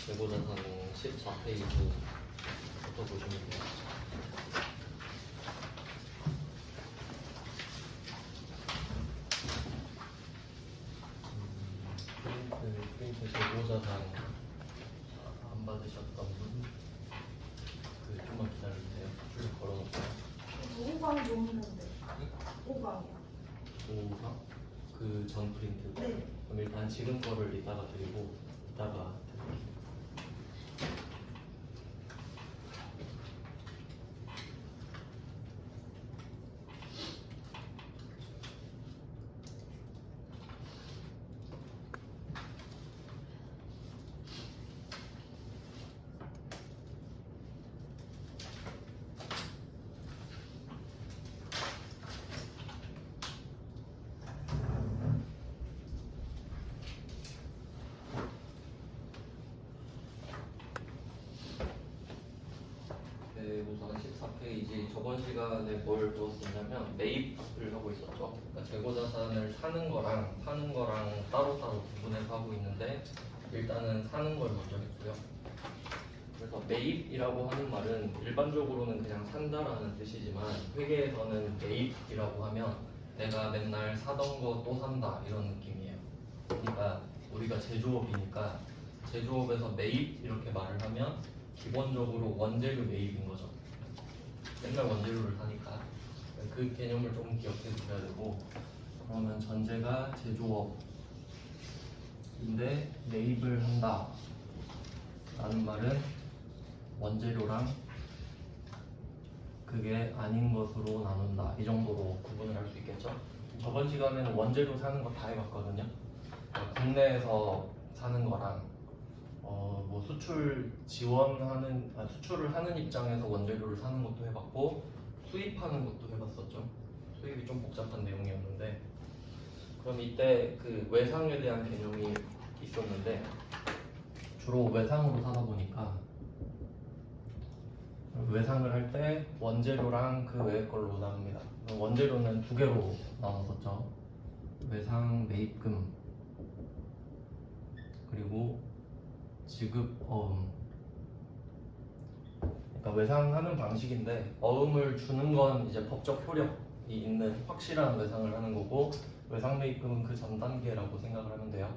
재고자산은 14페이지부터 보시면 돼요. 프린트 재고자산 안 받으셨던 분, 좀만 기다려주세요. 줄 걸어놓을게요. 5강이 없는데. 5강이요. 5강? 그 전 프린트? 네. 그럼 일단 지금 거를 이따가 드리고 이따가 드릴게요. 우선 14페이지 저번 시간에 뭘 배웠었냐면 매입을 하고 있었죠. 그러니까 재고자산을 사는 거랑 파는 거랑 따로따로 구분해서 하고 있는데 일단은 사는 걸 먼저 했고요. 그래서 매입이라고 하는 말은 일반적으로는 그냥 산다라는 뜻이지만 회계에서는 매입이라고 하면 내가 맨날 사던 거 또 산다 이런 느낌이에요. 그러니까 우리가 제조업이니까 제조업에서 매입 이렇게 말을 하면 기본적으로 원재료 매입인 거죠. 맨날 원재료를 사니까 그 개념을 조금 기억해 두셔야 되고, 그러면 전제가 제조업인데 매입을 한다 라는 말은 원재료랑 그게 아닌 것으로 나눈다 이 정도로 구분을 할 수 있겠죠. 저번 시간에는 원재료 사는 거 다 해봤거든요. 국내에서 사는 거랑 뭐 수출 지원하는 수출을 하는 입장에서 원재료를 사는 것도 해봤고 수입하는 것도 해봤었죠. 수입이 좀 복잡한 내용이었는데, 그럼 이때 그 외상에 대한 개념이 있었는데 주로 외상으로 사다 보니까 외상을 할 때 원재료랑 그 외의 걸로 나눕니다. 원재료는 두 개로 나눴었죠. 외상 매입금 그리고 지급 어음. 그러니까 외상하는 방식인데 어음을 주는 건 이제 법적 효력이 있는 확실한 외상을 하는 거고, 외상 매입금은 그 전 단계라고 생각을 하면 돼요.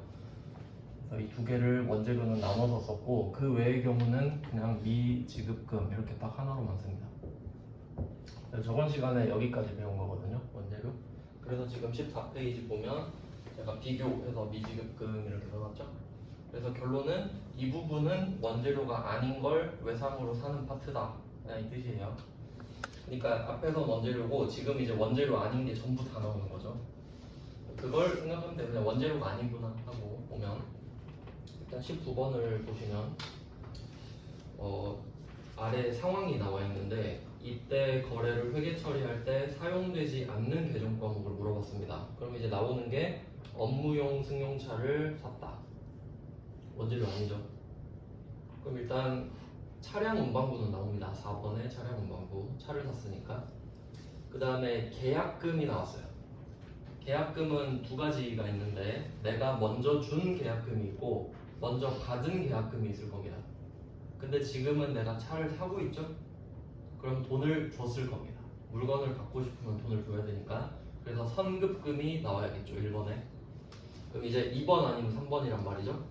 그래서 이 두 개를 원재료는 나눠서 썼고 그 외의 경우는 그냥 미지급금 이렇게 딱 하나로만 씁니다. 저번 시간에 여기까지 배운 거거든요, 원재료. 그래서 지금 14페이지 보면 제가 비교해서 미지급금 이렇게 써놨죠. 그래서 결론은 이 부분은 원재료가 아닌 걸 외상으로 사는 파트다 이 뜻이에요. 그러니까 앞에서 원재료고 지금 이제 원재료 아닌 게 전부 다 나오는 거죠. 그걸 생각하면 돼. 그냥 원재료가 아니구나 하고 보면 일단 19번을 보시면 아래 상황이 나와 있는데 이때 거래를 회계 처리할 때 사용되지 않는 계정 과목을 물어봤습니다. 그럼 이제 나오는 게 업무용 승용차를 샀다. 원재료 아니죠. 그럼 일단 차량 운반부는 나옵니다. 4번에 차량 운반부 차를 샀으니까. 그 다음에 계약금이 나왔어요. 계약금은 두 가지가 있는데 내가 먼저 준 계약금이 있고 먼저 받은 계약금이 있을 겁니다. 근데 지금은 내가 차를 사고 있죠? 그럼 돈을 줬을 겁니다. 물건을 갖고 싶으면 돈을 줘야 되니까. 그래서 선급금이 나와야겠죠, 1번에. 그럼 이제 2번 아니면 3번이란 말이죠.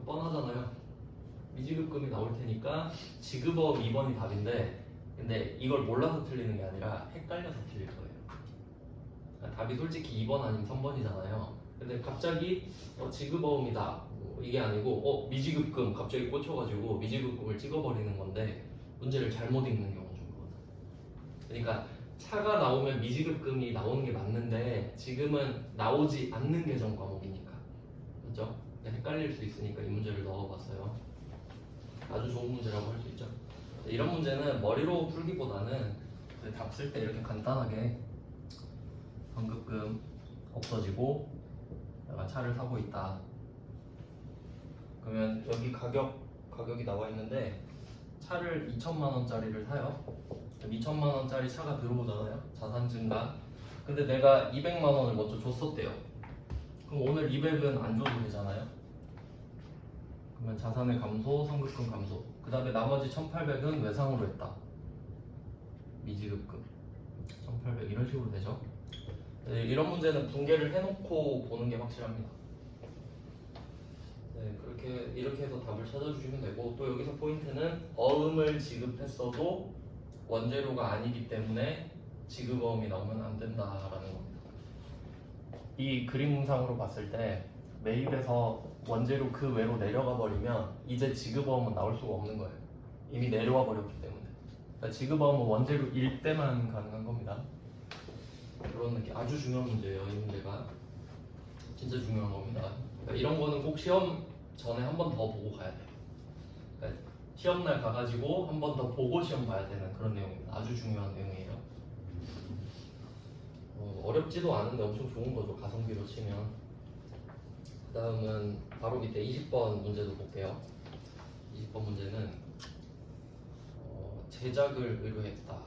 뻔하잖아요. 미지급금이 나올 테니까 지급업 2번이 답인데, 근데 이걸 몰라서 틀리는 게 아니라 헷갈려서 틀릴 거예요. 그러니까 답이 솔직히 2번 아니면 3번이잖아요. 근데 갑자기 지급어음이다 이게 아니고 미지급금 갑자기 꽂혀가지고 미지급금을 찍어버리는 건데 문제를 잘못 읽는 경우죠. 그러니까 차가 나오면 미지급금이 나오는 게 맞는데 지금은 나오지 않는 계정 과목이니까, 그렇죠? 헷갈릴 수 있으니까 이 문제를 넣어봤어요. 아주 좋은 문제라고 할 수 있죠. 이런 문제는 머리로 풀기보다는 답 쓸 때 이렇게 간단하게 선급금 없어지고 내가 차를 사고 있다. 그러면 여기 가격이 나와 있는데 차를 2천만 원짜리를 사요. 2천만 원짜리 차가 들어오잖아요. 자산 증가. 근데 내가 200만 원을 먼저 줬었대요. 그럼 오늘 200은 안 줘도 되잖아요. 그러면 자산의 감소, 선급금 감소. 그 다음에 나머지 1,800은 외상으로 했다. 미지급금 1,800 이런 식으로 되죠. 네, 이런 문제는 분개를 해놓고 보는 게 확실합니다. 네, 이렇게 해서 답을 찾아주시면 되고, 또 여기서 포인트는 어음을 지급했어도 원재료가 아니기 때문에 지급어음이 나오면 안 된다라는 겁니다. 이 그림상으로 봤을 때 매입에서 원재료 그 외로 내려가 버리면 이제 지급어음은 나올 수가 없는 거예요. 이미 내려와 버렸기 때문에. 그러니까 지급어음은 원재료일 때만 가능한 겁니다. 그런 느낌. 아주 중요한 문제예요. 이 문제가 진짜 중요한 겁니다. 그러니까 이런 거는 꼭 시험 전에 한 번 더 보고 가야 돼요. 그러니까 시험날 가가지고 한 번 더 보고 시험 봐야 되는 그런 내용입니다. 아주 중요한 내용이에요. 어렵지도 않은데 엄청 좋은 거죠. 가성비로 치면. 그 다음은 바로 밑에 20번 문제도 볼게요. 20번 문제는 제작을 의뢰했다.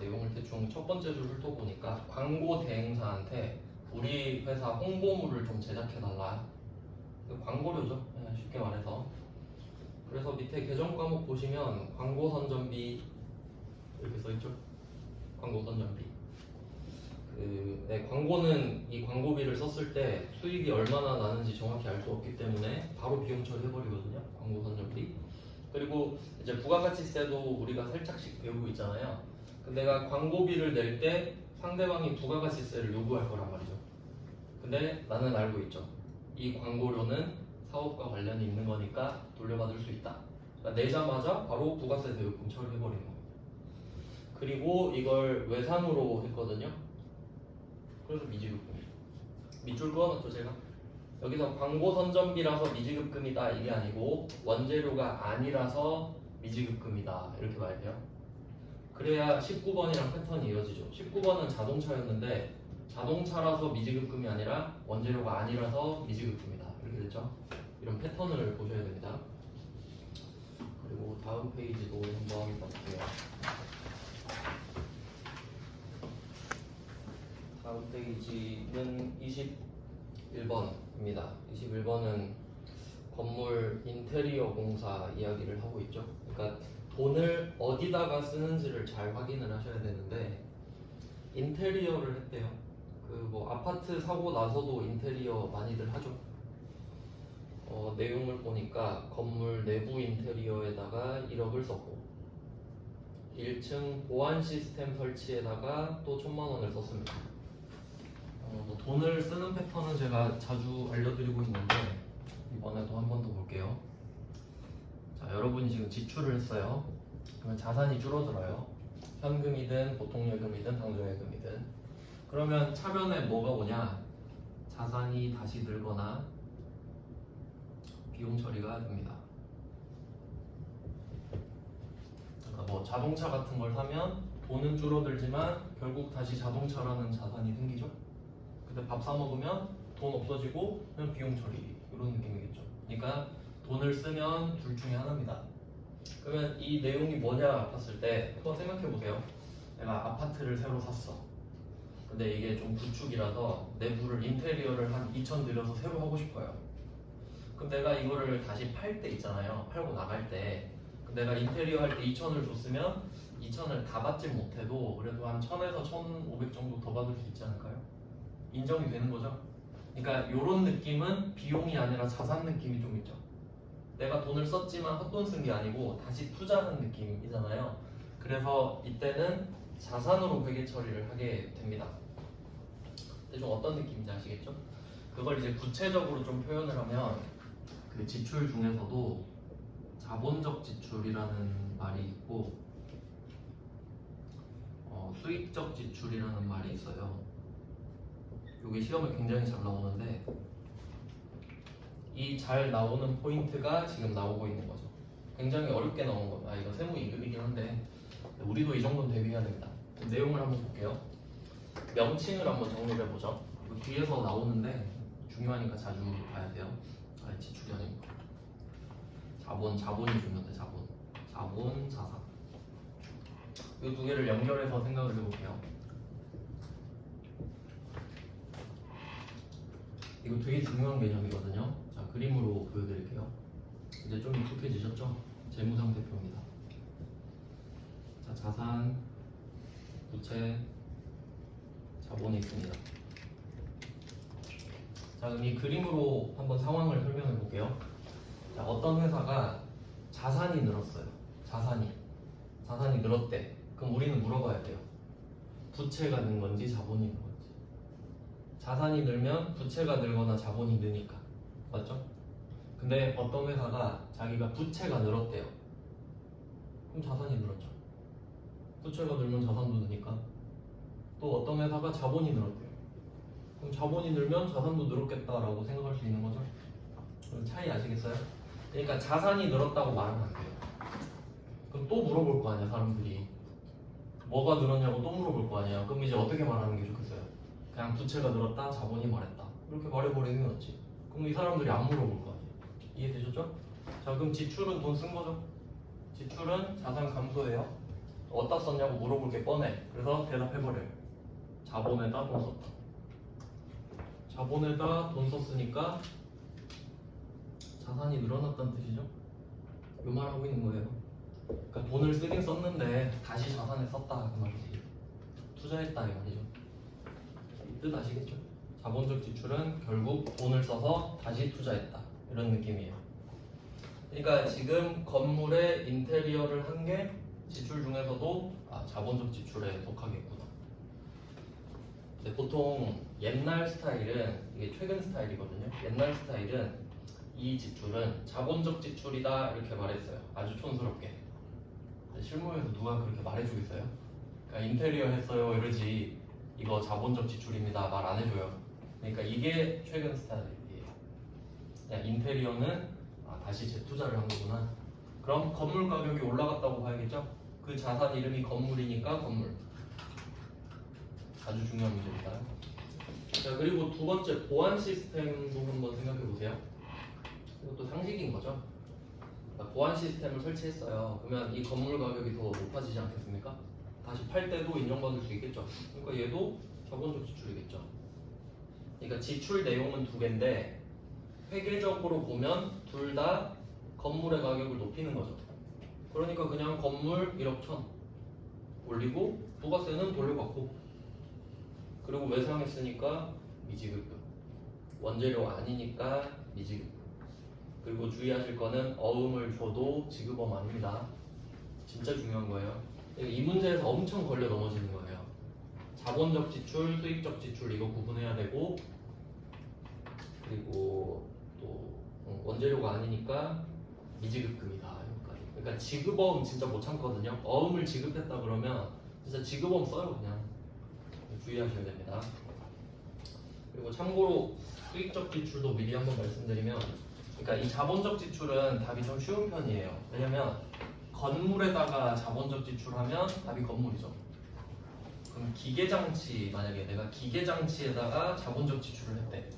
내용을 대충 첫 번째 줄 훑어보니까 광고 대행사한테 우리 회사 홍보물을 좀 제작해달라. 광고료죠. 네, 쉽게 말해서. 그래서 밑에 개정 과목 보시면 광고 선전비 이렇게 써있죠. 광고 선전비. 광고는 이 광고비를 썼을 때 수익이 얼마나 나는지 정확히 알 수 없기 때문에 바로 비용 처리해버리거든요. 광고 선전비. 그리고 이제 부가가치세도 우리가 살짝씩 배우고 있잖아요. 근데 내가 광고비를 낼 때 상대방이 부가가치세를 요구할 거란 말이죠. 근데 나는 알고 있죠. 이 광고료는 사업과 관련이 있는 거니까 돌려받을 수 있다. 그러니까 내자마자 바로 부가세 대요금 처리해버리는 겁니다. 그리고 이걸 외상으로 했거든요. 그래서 미지급금이에요. 밑줄 그어놨죠 제가. 여기서 광고 선전비라서 미지급금이다 이게 아니고 원재료가 아니라서 미지급금이다 이렇게 봐야 돼요. 그래야 19번이랑 패턴이 이어지죠. 19번은 자동차였는데 자동차라서 미지급금이 아니라 원재료가 아니라서 미지급금이다 이렇게 됐죠. 이런 패턴을 보셔야 됩니다. 그리고 다음 페이지도 한번 볼게요. 다음 페이지는 21번입니다. 21번은 건물 인테리어 공사 이야기를 하고 있죠. 그러니까 돈을 어디다가 쓰는지를 잘 확인을 하셔야 되는데 인테리어를 했대요. 그 뭐 아파트 사고 나서도 인테리어 많이들 하죠. 내용을 보니까 건물 내부 인테리어에다가 1억을 썼고 1층 보안 시스템 설치에다가 또 1,000만 원을 썼습니다. 뭐 돈을 쓰는 패턴은 제가 자주 알려드리고 있는데 이번에도 한 번 더 볼게요. 자, 여러분이 지금 지출을 했어요. 그러면 자산이 줄어들어요. 현금이든 보통예금이든 당조예금이든. 그러면 차변에 뭐가 오냐? 자산이 다시 늘거나 비용 처리가 됩니다. 그러니까 뭐 자동차 같은 걸 사면 돈은 줄어들지만 결국 다시 자동차라는 자산이 생기죠. 근데 밥 사 먹으면 돈 없어지고 그냥 비용 처리 이런 느낌이겠죠. 그러니까 돈을 쓰면 둘 중에 하나입니다. 그러면 이 내용이 뭐냐 봤을 때 한번 생각해 보세요. 내가 아파트를 새로 샀어. 근데 이게 좀 구축이라서 내부를 인테리어를 한 2천 들여서 새로 하고 싶어요. 그럼 내가 이거를 다시 팔 때 있잖아요. 팔고 나갈 때 내가 인테리어 할 때 2천을 줬으면 2천을 다 받지 못해도 그래도 한 1,000에서 1,500 정도 더 받을 수 있지 않을까요? 인정이 되는 거죠. 그러니까 이런 느낌은 비용이 아니라 자산 느낌이 좀 있죠. 내가 돈을 썼지만 헛돈 쓴 게 아니고 다시 투자하는 느낌이잖아요. 그래서 이때는 자산으로 회계 처리를 하게 됩니다. 대충 어떤 느낌인지 아시겠죠? 그걸 이제 구체적으로 좀 표현을 하면 그 지출 중에서도 자본적 지출이라는 말이 있고 수익적 지출이라는 말이 있어요. 여기 시험에 굉장히 잘 나오는데 이 잘 나오는 포인트가 지금 나오고 있는 거죠. 굉장히 어렵게 나온 겁니다. 이거 세무 2급이긴 한데 우리도 이 정도는 대비해야 됩니다. 내용을 한번 볼게요. 명칭을 한번 정리를 해보죠. 뒤에서 나오는데 중요하니까 자주 봐야 돼요. 지출이 아니고 자본이 중요한데 자본, 자산. 이 두 개를 연결해서 생각을 해볼게요. 이거 되게 중요한 개념이거든요. 자, 그림으로 보여드릴게요. 이제 좀 익숙해지셨죠? 재무상대표입니다. 자, 자산, 부채, 자본이 있습니다. 자, 그럼 이 그림으로 한번 상황을 설명해 볼게요. 자, 어떤 회사가 자산이 늘었어요. 자산이 늘었대. 그럼 우리는 물어봐야 돼요. 부채가 는 건지 자본이 는 건지. 자산이 늘면 부채가 늘거나 자본이 느니까. 맞죠? 근데 어떤 회사가 자기가 부채가 늘었대요. 그럼 자산이 늘었죠. 부채가 늘면 자산도 느니까. 또 어떤 회사가 자본이 늘었대요. 그럼 자본이 늘면 자산도 늘었겠다라고 생각할 수 있는 거죠. 그럼 차이 아시겠어요? 그러니까 자산이 늘었다고 말하면 안 돼요. 그럼 또 물어볼 거 아니야, 사람들이. 뭐가 늘었냐고 또 물어볼 거 아니야. 그럼 이제 어떻게 말하는 게 좋겠어요? 그냥 부채가 늘었다, 자본이 말했다. 이렇게 말해버리는 게 낫지. 그럼 이 사람들이 안 물어볼 거 아니에요. 이해되셨죠? 자, 그럼 지출은 돈 쓴 거죠? 지출은 자산 감소예요. 어디다 썼냐고 물어볼 게 뻔해. 그래서 대답해버려요. 자본에다 돈 썼다. 자본에다 돈 썼으니까 자산이 늘어났다는 뜻이죠? 요 말하고 있는 거예요. 그러니까 돈을 쓰긴 썼는데 다시 자산에 썼다 그 말이지. 투자했다 이 말이죠. 이 뜻 아시겠죠? 자본적 지출은 결국 돈을 써서 다시 투자했다 이런 느낌이에요. 그러니까 지금 건물의 인테리어를 한 게 지출 중에서도 자본적 지출에 속하겠구나. 근데 보통 옛날 스타일은, 이게 최근 스타일이거든요. 옛날 스타일은 이 지출은 자본적 지출이다 이렇게 말했어요. 아주 촌스럽게. 실무에서 누가 그렇게 말해주겠어요? 그러니까 인테리어 했어요 이러지 이거 자본적 지출입니다 말 안 해줘요. 그러니까 이게 최근 스타일이에요. 그냥 인테리어는 다시 재투자를 한 거구나. 그럼 건물 가격이 올라갔다고 봐야겠죠? 그 자산 이름이 건물이니까 건물. 아주 중요한 문제입니다. 자, 그리고 두 번째 보안 시스템도 한번 생각해 보세요. 이것도 상식인 거죠. 보안 시스템을 설치했어요. 그러면 이 건물 가격이 더 높아지지 않겠습니까? 다시 팔 때도 인정받을 수 있겠죠. 그러니까 얘도 자본적 지출이겠죠. 그러니까 지출 내용은 두 개인데 회계적으로 보면 둘 다 건물의 가격을 높이는 거죠. 그러니까 그냥 건물 1억 1천 올리고 부가세는 돌려받고, 그리고 외상했으니까 미지급금, 원재료 아니니까 미지급금. 그리고 주의하실 거는 어음을 줘도 지급어음 아닙니다. 진짜 중요한 거예요. 이 문제에서 엄청 걸려 넘어지는 거예요. 자본적 지출, 수익적 지출 이거 구분해야 되고, 그리고 또 원재료가 아니니까 미지급금이다. 여기까지. 그러니까 지급어음 진짜 못 참거든요. 어음을 지급했다 그러면 진짜 지급어음 써요 그냥. 주의하셔야 됩니다. 그리고 참고로 수익적 지출도 미리 한번 말씀드리면, 그러니까 이 자본적 지출은 답이 좀 쉬운 편이에요. 왜냐면 건물에다가 자본적 지출하면 답이 건물이죠. 그럼 기계장치, 만약에 내가 기계장치에다가 자본적 지출을 했대.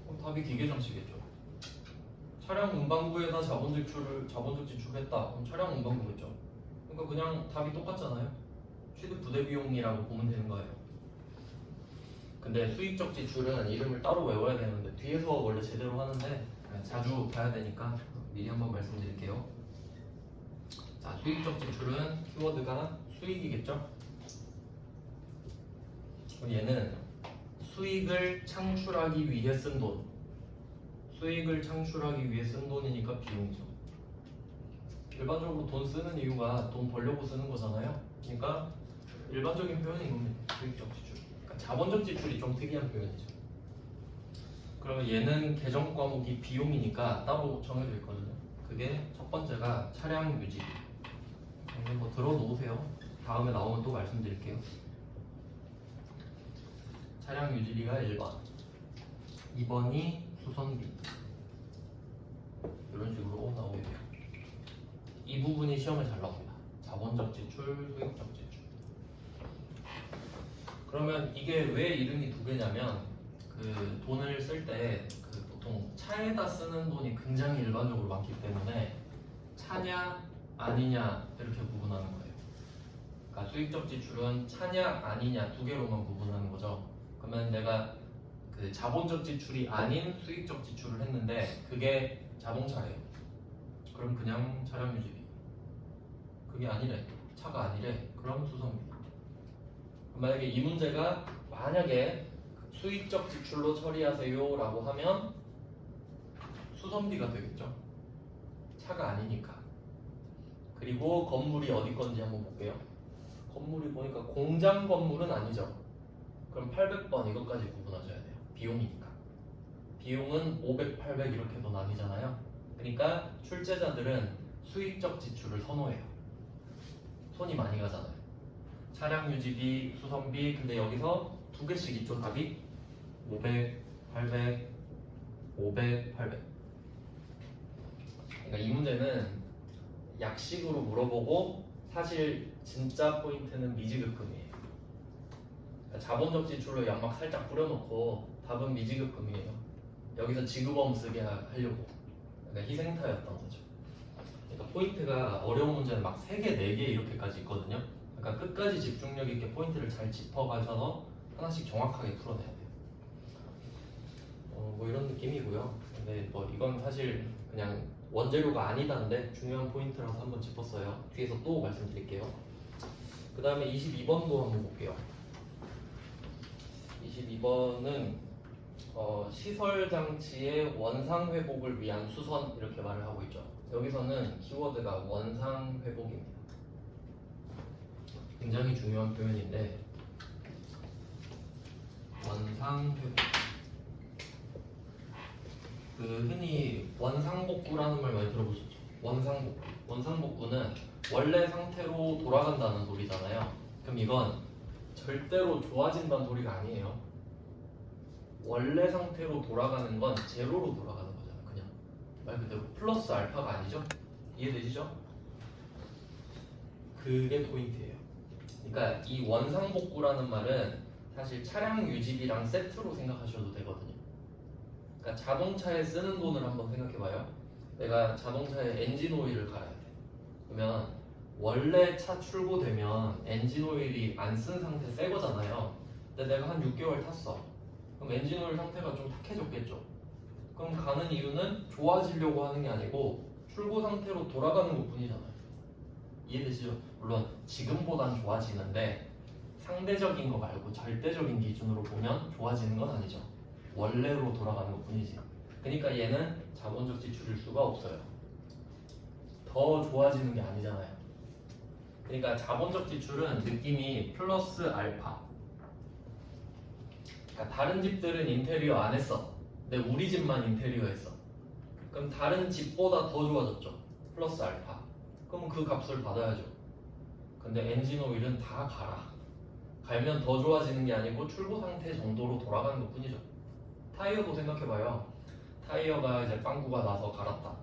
그럼 답이 기계장치겠죠. 차량 운반부에다 자본적 지출을 했다. 그럼 차량 운반부겠죠. 그러니까 그냥 답이 똑같잖아요. 취득 부대 비용이라고 보면 되는 거예요. 근데 수익적 지출은 이름을 따로 외워야 되는데 뒤에서 원래 제대로 하는데 자주 봐야 되니까 미리 한번 말씀드릴게요. 자, 수익적 지출은 키워드가 수익이겠죠? 그럼 얘는 수익을 창출하기 위해 쓴 돈, 수익을 창출하기 위해 쓴 돈이니까 비용이죠. 일반적으로 돈 쓰는 이유가 돈 벌려고 쓰는 거잖아요. 그러니까 일반적인 표현이 이겁니다. 수익적 지출. 그러니까 자본적 지출이 좀 특이한 표현이죠. 그러면 얘는 계정 과목이 비용이니까 따로 정해져 있거든요. 그게 첫 번째가 차량 유지. 이거 뭐 들어놓으세요. 다음에 나오면 또 말씀드릴게요. 차량 유지비가 1번, 2번이 수선비. 이런 식으로 나오게 돼요. 이 부분이 시험에 잘 나옵니다. 자본적 지출, 수익적 지출. 그러면 이게 왜 이름이 두 개냐면, 그 돈을 쓸 때 그 보통 차에다 쓰는 돈이 굉장히 일반적으로 많기 때문에 차냐 아니냐 이렇게 구분하는 거예요. 그러니까 수익적 지출은 차냐 아니냐 두 개로만 구분하는 거죠. 그러면 내가 그 자본적 지출이 아닌 수익적 지출을 했는데 그게 자동차래요. 그럼 그냥 차량 유지비. 그게 아니래. 차가 아니래. 그럼 수선비. 만약에 이 문제가 만약에 수익적 지출로 처리하세요 라고 하면 수선비가 되겠죠. 차가 아니니까. 그리고 건물이 어디 건지 한번 볼게요. 건물이 보니까 공장 건물은 아니죠. 그럼 800번 이것까지 구분하셔야 돼요. 비용이니까. 비용은 500, 800 이렇게 더 나뉘잖아요. 그러니까 출제자들은 수익적 지출을 선호해요. 손이 많이 가잖아요. 차량 유지비, 수선비. 근데 여기서 두 개씩 있죠, 답이? 500, 800, 500, 800. 그러니까 이 문제는 약식으로 물어보고 사실 진짜 포인트는 미지급금이에요. 그러니까 자본적 지출로 연막 살짝 뿌려놓고 답은 미지급금이에요. 여기서 지급어음 쓰게 하려고. 그러니까 희생타였던 거죠. 그러니까 포인트가 어려운 문제는 막 3개, 4개 이렇게까지 있거든요. 그러니까 끝까지 집중력 있게 포인트를 잘 짚어가셔서 하나씩 정확하게 풀어내야 돼요. 뭐 이런 느낌이고요. 근데 뭐 이건 사실 그냥 원재료가 아니다는데 중요한 포인트라서 한번 짚었어요. 뒤에서 또 말씀드릴게요. 그 다음에 22번도 한번 볼게요. 22번은 시설 장치의 원상 회복을 위한 수선 이렇게 말을 하고 있죠. 여기서는 키워드가 원상 회복입니다. 굉장히 중요한 표현인데 원상 회복. 그 흔히 원상복구라는 말 많이 들어보셨죠? 원상복구. 원상복구는 원래 상태로 돌아간다는 소리잖아요. 그럼 이건 절대로 좋아진다는 소리가 아니에요. 원래 상태로 돌아가는 건 제로로 돌아가는 거잖아요. 그냥 말 그대로 플러스 알파가 아니죠? 이해되시죠? 그게 포인트예요. 그러니까 이 원상복구라는 말은 사실 차량 유지비랑 세트로 생각하셔도 되거든요. 그러니까 자동차에 쓰는 돈을 한번 생각해봐요. 내가 자동차에 엔진 오일을 갈아야 돼. 그러면 원래 차 출고되면 엔진 오일이 안 쓴 상태 새 거잖아요. 근데 내가 한 6개월 탔어. 그럼 엔진 오일 상태가 좀 탁해졌겠죠. 그럼 가는 이유는 좋아지려고 하는 게 아니고 출고 상태로 돌아가는 것 뿐이잖아요. 이해되시죠? 물론 지금보단 좋아지는데 상대적인 거 말고 절대적인 기준으로 보면 좋아지는 건 아니죠. 원래로 돌아가는 것 뿐이지. 그러니까 얘는 자본적 지출일 수가 없어요. 더 좋아지는 게 아니잖아요. 그러니까 자본적 지출은 느낌이 플러스 알파. 그러니까 다른 집들은 인테리어 안 했어. 근데 우리 집만 인테리어 했어. 그럼 다른 집보다 더 좋아졌죠. 플러스 알파. 그럼 그 값을 받아야죠. 근데 엔진 오일은 다 갈아. 갈면 더 좋아지는 게 아니고 출고 상태 정도로 돌아가는 것 뿐이죠. 타이어도 생각해봐요. 타이어가 이제 빵꾸가 나서 갈았다.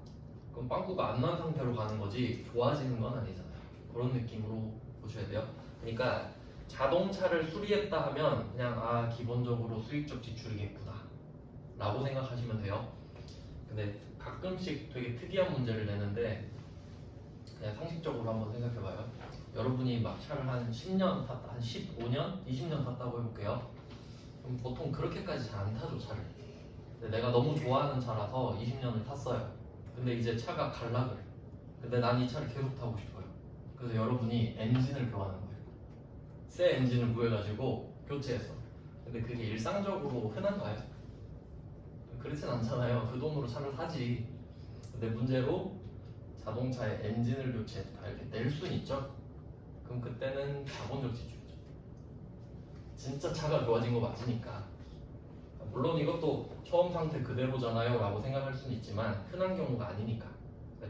그럼 빵꾸가 안 난 상태로 가는 거지 좋아지는 건 아니잖아요. 그런 느낌으로 보셔야 돼요. 그러니까 자동차를 수리했다 하면 그냥 기본적으로 수익적 지출이겠구나 라고 생각하시면 돼요. 근데 가끔씩 되게 특이한 문제를 내는데 그냥 상식적으로 한번 생각해봐요. 여러분이 막 차를 한 10년 탔다, 한 15년, 20년 탔다고 해볼게요. 그럼 보통 그렇게까지 잘 안 타죠, 차를. 근데 내가 너무 좋아하는 차라서 20년을 탔어요. 근데 이제 차가 갈라 그래. 근데 난 이 차를 계속 타고 싶어요. 그래서 여러분이 엔진을 교환한 거예요. 새 엔진을 구해가지고 교체했어. 근데 그게 일상적으로 흔한가요? 그렇진 않잖아요. 그 돈으로 차를 사지. 근데 문제로 자동차에 엔진을 교체했다 이렇게 낼 수는 있죠. 그럼 그때는 자본적 지출이죠. 진짜 차가 좋아진 거 맞으니까. 물론 이것도 처음 상태 그대로잖아요 라고 생각할 수는 있지만 흔한 경우가 아니니까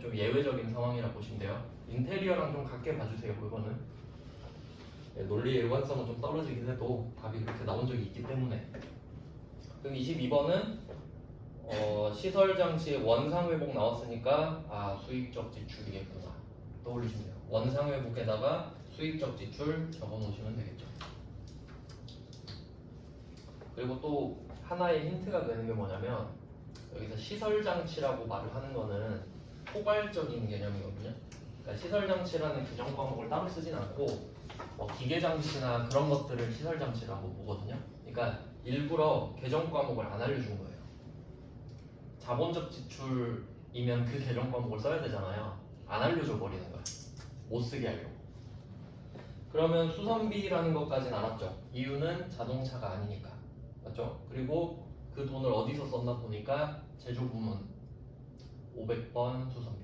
좀 예외적인 상황이라 보시면 돼요. 인테리어랑 좀 같게 봐주세요. 그거는 논리의 일관성은 좀 떨어지긴 해도 답이 그렇게 나온 적이 있기 때문에. 그럼 22번은 시설 장치의 원상 회복 나왔으니까 수익적 지출이겠구나 떠올리시면 돼요. 원상 회복에다가 수익적 지출 적어 놓으시면 되겠죠. 그리고 또 하나의 힌트가 되는 게 뭐냐면 여기서 시설 장치라고 말을 하는 거는 포괄적인 개념이거든요. 그러니까 시설 장치라는 규정 과목을 따로 쓰진 않고 기계 장치나 그런 것들을 시설 장치라고 보거든요. 그러니까 일부러 개정 과목을 안 알려준 거예요. 자본적 지출 이면 그 계정 과목을 써야 되잖아요. 안 알려줘 버리는 거야. 못 쓰게 하려고. 그러면 수선비라는 것까지는 알았죠. 이유는 자동차가 아니니까. 맞죠? 그리고 그 돈을 어디서 썼나 보니까 제조 부문 500번 수선비.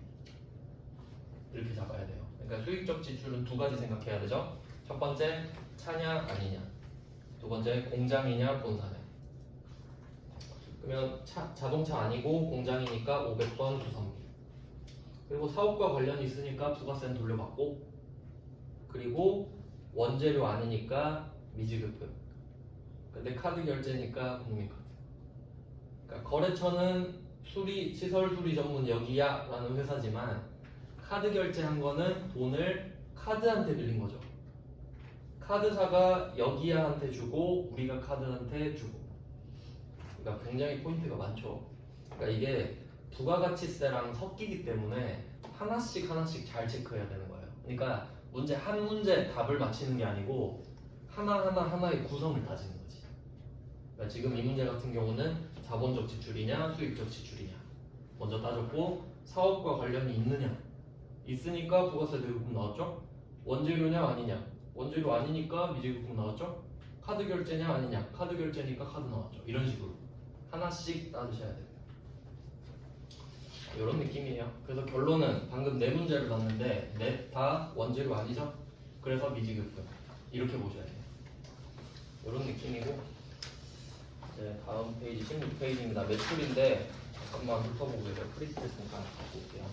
이렇게 잡아야 돼요. 그러니까 수익적 지출은 두 가지 생각해야 되죠. 첫 번째, 차냐 아니냐. 두 번째, 공장이냐 본사냐. 그러면 자동차 아니고 공장이니까 500번 수선비. 그리고 사업과 관련이 있으니까 부가세는 돌려받고, 그리고 원재료 아니니까 미지급금. 근데 카드 결제니까 국민카드. 그러니까 거래처는 시설 수리 전문 여기야 라는 회사지만 카드 결제한 거는 돈을 카드한테 빌린 거죠. 카드사가 여기야한테 주고 우리가 카드한테 주고. 그러니까 굉장히 포인트가 많죠. 그러니까 이게 부가가치세랑 섞이기 때문에 하나씩 잘 체크해야 되는 거예요. 그러니까 문제 한 문제 답을 맞히는 게 아니고 하나의 구성을 따지는 거지. 그러니까 지금 이 문제 같은 경우는 자본적 지출이냐 수익적 지출이냐 먼저 따졌고, 사업과 관련이 있으니까 부가세 대금금 나왔죠. 원재료냐 아니냐, 원재료 아니니까 미지급금 나왔죠. 카드 결제냐 아니냐, 카드 결제니까 카드 나왔죠. 이런 식으로 하나씩 따지셔야 됩니다. 이런 느낌이에요. 그래서 결론은 방금 네 문제를 봤는데 넷 다 원재료 아니죠? 그래서 미지급금 이렇게 보셔야 돼요. 이런 느낌이고, 이제 다음 페이지 16페이지입니다. 매출인데 잠깐만 훑어보고 계세요. 프리스트 잠깐 갖고 올게요.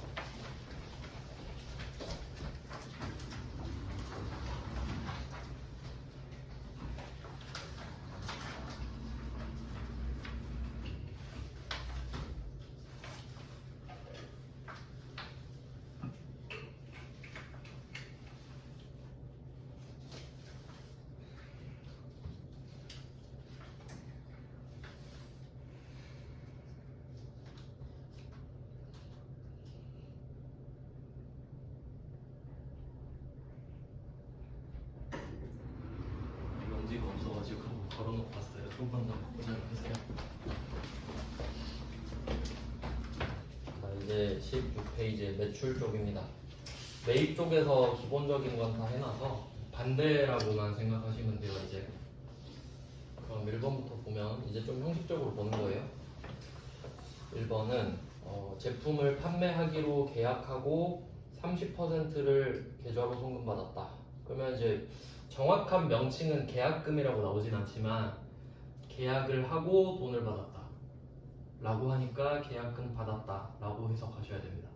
용지가 없어가지고 걸어놓고 왔어요. 조금만 더 기다려주세요. 자, 이제 16페이지 매출 쪽입니다. 매입 쪽에서 기본적인 건 다 해놔서 반대라고만 생각하시면 돼요. 이제 그럼 1번부터 보면 이제 좀 형식적으로 보는 거예요. 1번은 제품을 판매하기로 계약하고 30%를 계좌로 송금받았다. 그러면 이제 정확한 명칭은 계약금이라고 나오진 않지만 계약을 하고 돈을 받았다 라고 하니까 계약금 받았다 라고 해석하셔야 됩니다.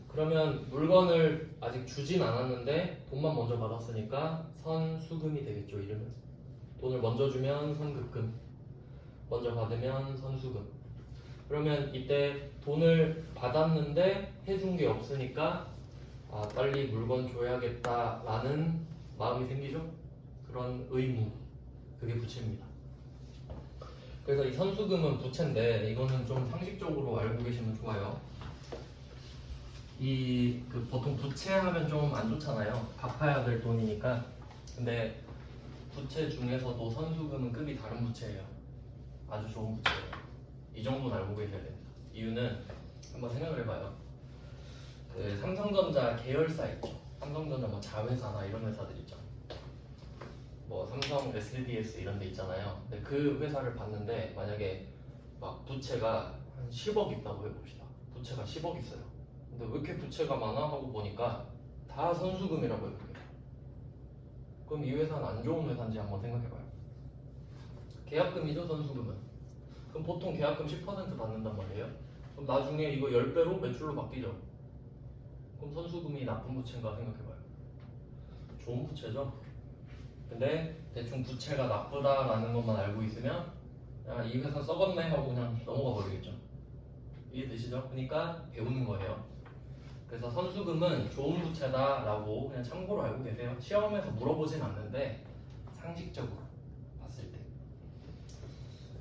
그러면 물건을 아직 주진 않았는데 돈만 먼저 받았으니까 선수금이 되겠죠. 이름은 돈을 먼저 주면 선급금, 먼저 받으면 선수금. 그러면 이때 돈을 받았는데 해준 게 없으니까 빨리 물건 줘야겠다라는 마음이 생기죠. 그런 의무, 그게 부채입니다. 그래서 이 선수금은 부채인데 이거는 좀 상식적으로 알고 계시면 좋아요. 보통 부채하면 좀 안 좋잖아요. 갚아야 될 돈이니까. 근데 부채 중에서도 선수금은 급이 다른 부채예요. 아주 좋은 부채예요. 이 정도는 알고 계셔야 됩니다. 이유는 한번 생각을 해봐요. 그 삼성전자 계열사 있죠. 삼성전자 뭐 자회사나 이런 회사들 있죠. 뭐 삼성 SDS 이런 데 있잖아요. 근데 그 회사를 봤는데 만약에 막 부채가 한 10억 있다고 해봅시다. 부채가 10억 있어요. 근데 왜 이렇게 부채가 많아? 하고 보니까 다 선수금이라고 해볼게요. 그럼 이 회사는 안 좋은 회사인지 한번 생각해봐요. 계약금이죠, 선수금은. 그럼 보통 계약금 10% 받는단 말이에요. 그럼 나중에 이거 10배로 매출로 바뀌죠. 그럼 선수금이 나쁜 부채인가 생각해봐요. 좋은 부채죠. 근데 대충 부채가 나쁘다라는 것만 알고 있으면 야, 이 회사 썩었네 하고 그냥 넘어가 버리겠죠. 이해되시죠? 그러니까 배우는 거예요. 그래서 선수금은 좋은 부채다라고 그냥 참고로 알고 계세요. 시험에서 물어보진 않는데 상식적으로 봤을 때.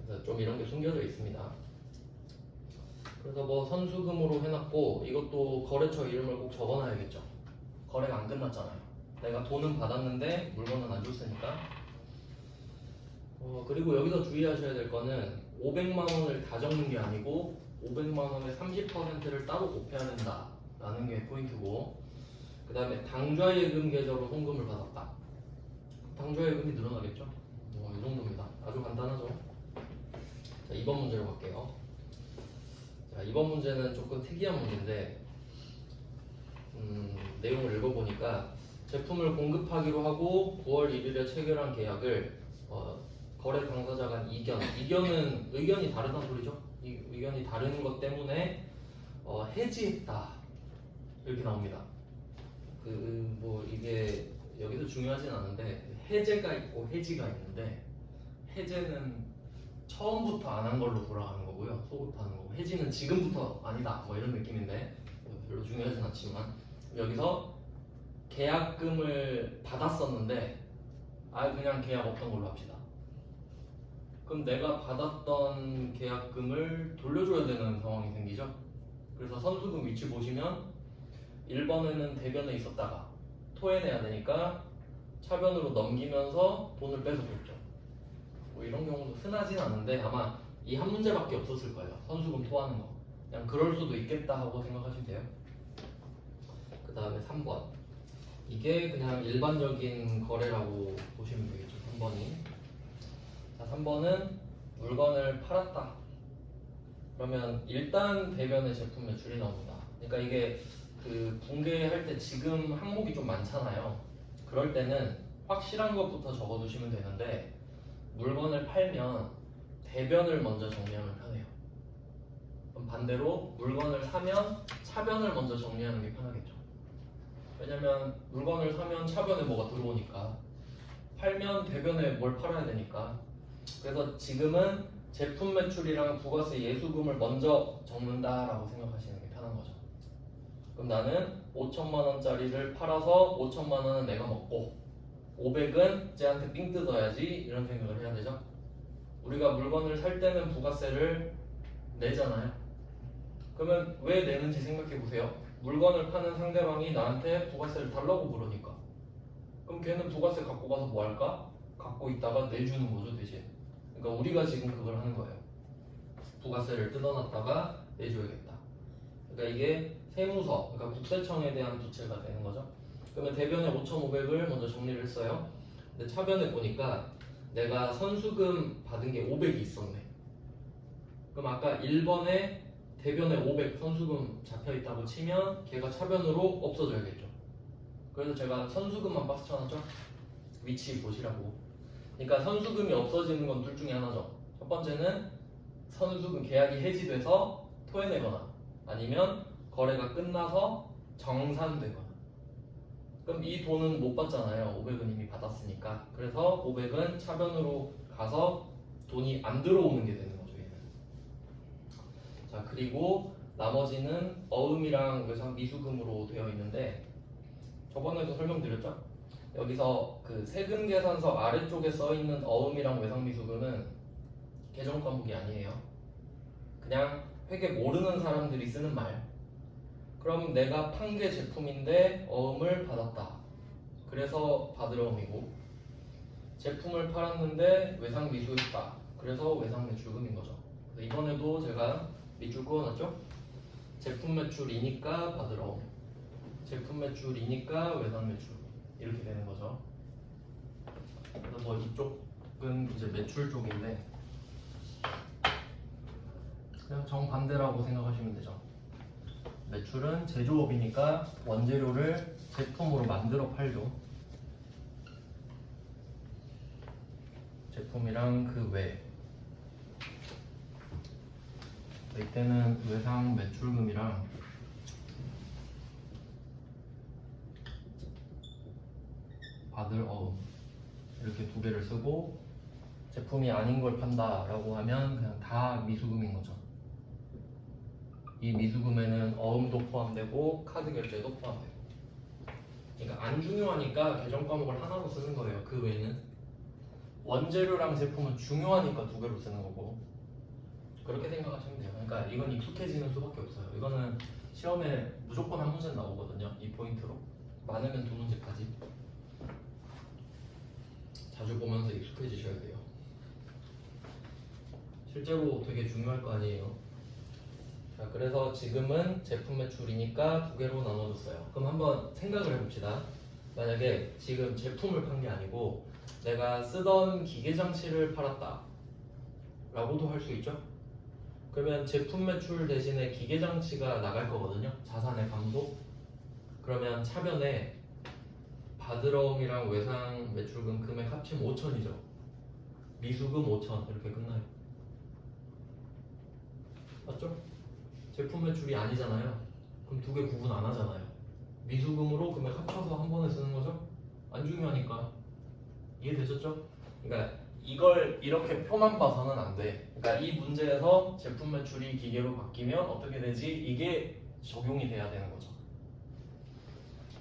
그래서 좀 이런 게 숨겨져 있습니다. 그래서 뭐 선수금으로 해놨고 이것도 거래처 이름을 꼭 적어놔야겠죠. 거래가 안 끝났잖아요. 내가 돈은 받았는데 물건은 안 줬으니까. 그리고 여기서 주의하셔야 될 거는 500만 원을 다 적는 게 아니고 500만 원의 30%를 따로 곱해야 된다라는 게 포인트고, 그 다음에 당좌예금 계좌로 송금을 받았다. 당좌예금이 늘어나겠죠? 뭐 이 정도입니다. 아주 간단하죠? 자, 2번 문제로 갈게요. 자, 이번 문제는 조금 특이한 문제인데, 내용을 읽어보니까 제품을 공급하기로 하고 9월 1일에 체결한 계약을 거래 당사자 간 이견은 의견이 다르다는 소리죠. 이 의견이 다른 것 때문에 해지했다 이렇게 나옵니다. 뭐 이게 여기서 중요하진 않은데 해제가 있고 해지가 있는데, 해제는 처음부터 안 한 걸로 돌아가는 거고요, 소급하는 거고, 해지는 지금부터 아니다 뭐 이런 느낌인데 별로 중요하진 않지만, 여기서 계약금을 받았었는데 그냥 계약 없던 걸로 합시다. 그럼 내가 받았던 계약금을 돌려줘야 되는 상황이 생기죠. 그래서 선수금 위치 보시면 1번에는 대변에 있었다가 토해내야 되니까 차변으로 넘기면서 돈을 뺏어줬죠. 뭐 이런 경우도 흔하진 않은데 아마 이 한 문제밖에 없었을 거예요. 선수금 토하는 거. 그냥 그럴 수도 있겠다 하고 생각하시면 돼요. 그 다음에 3번. 이게 그냥 일반적인 거래라고 보시면 되겠죠. 3번이. 자, 3번은 물건을 팔았다. 그러면 일단 대변의 제품 매출이 나옵니다. 그러니까 이게 붕괴할 때 지금 항목이 좀 많잖아요. 그럴 때는 확실한 것부터 적어두시면 되는데, 물건을 팔면 대변을 먼저 정리하면 편해요. 그럼 반대로 물건을 사면 차변을 먼저 정리하는 게 편하겠죠. 왜냐면 물건을 사면 차변에 뭐가 들어오니까, 팔면 대변에 뭘 팔아야 되니까. 그래서 지금은 제품 매출이랑 부가세 예수금을 먼저 적는다라고 생각하시는 게 편한 거죠. 그럼 나는 5천만 원짜리를 팔아서 5천만 원은 내가 먹고 500은 쟤한테 삥 뜯어야지, 이런 생각을 해야 되죠. 우리가 물건을 살 때는 부가세를 내잖아요. 그러면 왜 내는지 생각해 보세요. 물건을 파는 상대방이 나한테 부가세를 달라고 그러니까. 그럼 걔는 부가세 갖고 가서 뭐 할까? 갖고 있다가 내주는 거죠, 대신. 그러니까 우리가 지금 그걸 하는 거예요. 부가세를 뜯어놨다가 내줘야겠다. 그러니까 이게 세무서, 그러니까 국세청에 대한 부채가 되는 거죠. 그러면 대변에 5,500을 먼저 정리를 했어요. 근데 차변에 보니까 내가 선수금 받은 게 500이 있었네. 그럼 아까 1번에 대변에 500 선수금 잡혀있다고 치면 걔가 차변으로 없어져야겠죠. 그래서 제가 선수금만 박스 쳐놨죠. 위치 보시라고. 그러니까 선수금이 없어지는 건 둘 중에 하나죠. 첫 번째는 선수금 계약이 해지돼서 토해내거나, 아니면 거래가 끝나서 정산되거나. 그럼 이 돈은 못 받잖아요. 500은 이미 받았으니까. 그래서 500은 차변으로 가서 돈이 안 들어오는 게 되는 거죠, 얘는. 자, 그리고 나머지는 어음이랑 외상 미수금으로 되어 있는데, 저번에도 설명드렸죠? 여기서 세금 계산서 아래쪽에 써 있는 어음이랑 외상 미수금은 계정 과목이 아니에요. 그냥 회계 모르는 사람들이 쓰는 말. 그럼 내가 판 게 제품인데 어음을 받았다. 그래서 받을 어음이고, 제품을 팔았는데 외상 미수했다. 그래서 외상 매출금인 거죠. 그래서 이번에도 제가 밑줄 그어놨죠? 제품 매출이니까 받을 어음, 제품 매출이니까 외상 매출, 이렇게 되는 거죠. 그래서 뭐 이쪽은 이제 매출 쪽인데 그냥 정반대라고 생각하시면 되죠. 매출은 제조업이니까 원재료를 제품으로 만들어 팔죠. 제품이랑 그 외. 이때는 외상 매출금이랑 받을 어음 이렇게 두 개를 쓰고, 제품이 아닌 걸 판다라고 하면 그냥 다 미수금인 거죠. 이 미수금에는 어음도 포함되고 카드 결제도 포함되고. 그러니까 안 중요하니까 계정 과목을 하나로 쓰는 거예요. 그 외에는 원재료랑 제품은 중요하니까 두 개로 쓰는 거고, 그렇게 생각하시면 돼요. 그러니까 이건 익숙해지는 수밖에 없어요. 이거는 시험에 무조건 한 문제 나오거든요. 이 포인트로 많으면 두 문제까지 자주 보면서 익숙해지셔야 돼요. 실제로 되게 중요할 거 아니에요. 자, 그래서 지금은 제품 매출이니까 두 개로 나눠줬어요. 그럼 한번 생각을 해봅시다. 만약에 지금 제품을 판 게 아니고 내가 쓰던 기계 장치를 팔았다 라고도 할 수 있죠. 그러면 제품 매출 대신에 기계 장치가 나갈 거거든요. 자산의 감소. 그러면 차변에 바드러움이랑 외상 매출금 금액 합치면 5천이죠. 미수금 5천 이렇게 끝나요. 맞죠? 제품 매출이 아니잖아요. 그럼 두 개 구분 안 하잖아요. 미수금으로 금액 합쳐서 한 번에 쓰는 거죠? 안 중요하니까. 이해되셨죠? 그러니까 이걸 이렇게 표만 봐서는 안 돼. 그러니까 이 문제에서 제품 매출이 기계로 바뀌면 어떻게 되지? 이게 적용이 돼야 되는 거죠.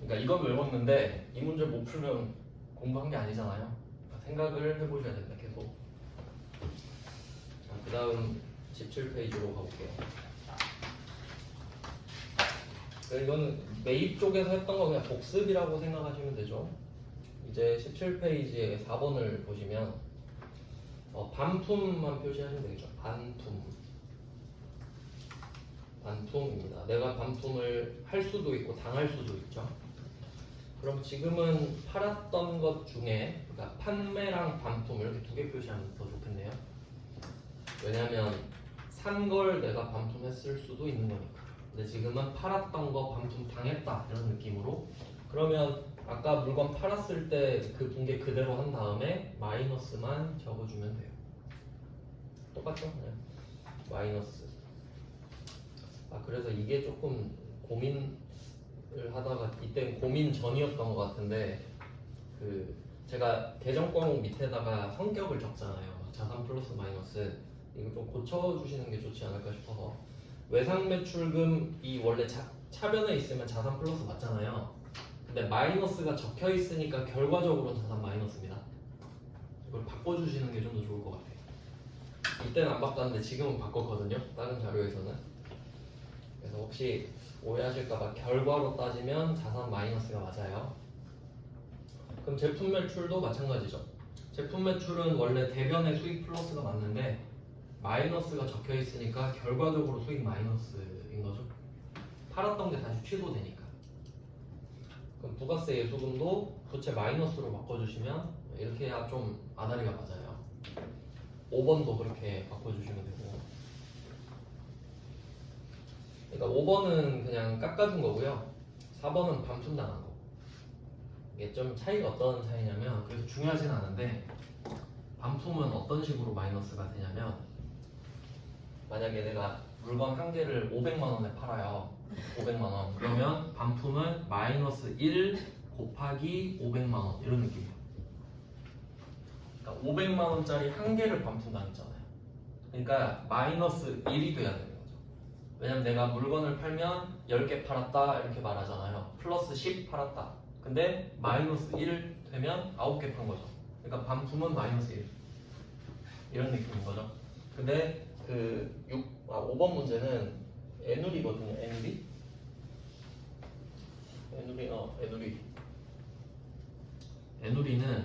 그러니까 이건 외웠는데 이 문제 못 풀면 공부한 게 아니잖아요. 그러니까 생각을 해보셔야 된다 계속. 자, 그 다음 17페이지로 가볼게요. 이거는 매입 쪽에서 했던 거 그냥 복습이라고 생각하시면 되죠. 이제 17페이지에 4번을 보시면 반품만 표시하시면 되겠죠. 반품입니다. 내가 반품을 할 수도 있고 당할 수도 있죠. 그럼 지금은 팔았던 것 중에 그러니까 판매랑 반품 이렇게 두 개 표시하면 더 좋겠네요. 왜냐하면 산 걸 내가 반품했을 수도 있는 거니까. 근데 지금은 팔았던 거 반품 당했다 이런 느낌으로. 그러면 아까 물건 팔았을 때 그 분계 그대로 한 다음에 마이너스만 적어주면 돼요. 똑같죠? 네. 마이너스. 그래서 이게 조금 고민을 하다가 이때 고민 전이었던 것 같은데 제가 계정 과목 밑에다가 성격을 적잖아요. 자산 플러스 마이너스. 이거 좀 고쳐주시는 게 좋지 않을까 싶어서 외상 매출금이 원래 차변에 있으면 자산 플러스 맞잖아요. 근데 마이너스가 적혀 있으니까 결과적으로 자산 마이너스입니다. 이걸 바꿔주시는 게 좀 더 좋을 것 같아요. 이때는 안 바꿨는데 지금은 바꿨거든요. 다른 자료에서는. 그래서 혹시 오해하실까봐 결과로 따지면 자산 마이너스가 맞아요. 그럼 제품 매출도 마찬가지죠. 제품 매출은 원래 대변의 수익 플러스가 맞는데 마이너스가 적혀 있으니까 결과적으로 수익 마이너스인 거죠. 팔았던 게 다시 취소되니까. 그럼 부가세 예수금도 부채 마이너스로 바꿔주시면 이렇게 해야 좀 아다리가 맞아요. 5번도 그렇게 바꿔주시면 되고. 그러니까 5번은 그냥 깎아준 거고요. 4번은 반품당한 거. 이게 좀 차이가 어떤 차이냐면 그래서 중요하진 않은데 반품은 어떤 식으로 마이너스가 되냐면 만약에 내가 물건 한 개를 500만 원에 팔아요. 500만 원. 그러면 반품은 마이너스 1 곱하기 500만 원 이런 느낌이에요. 그러니까 500만 원짜리 한 개를 반품당했잖아요. 그러니까 마이너스 1이 돼야 되는 거죠. 왜냐면 내가 물건을 팔면 10개 팔았다 이렇게 말하잖아요. 플러스 10 팔았다. 근데 마이너스 1 되면 9개 판 거죠. 그러니까 반품은 마이너스 1 이런 느낌인 거죠. 근데 5번 문제는 애누리거든요. 애누리? 애누리는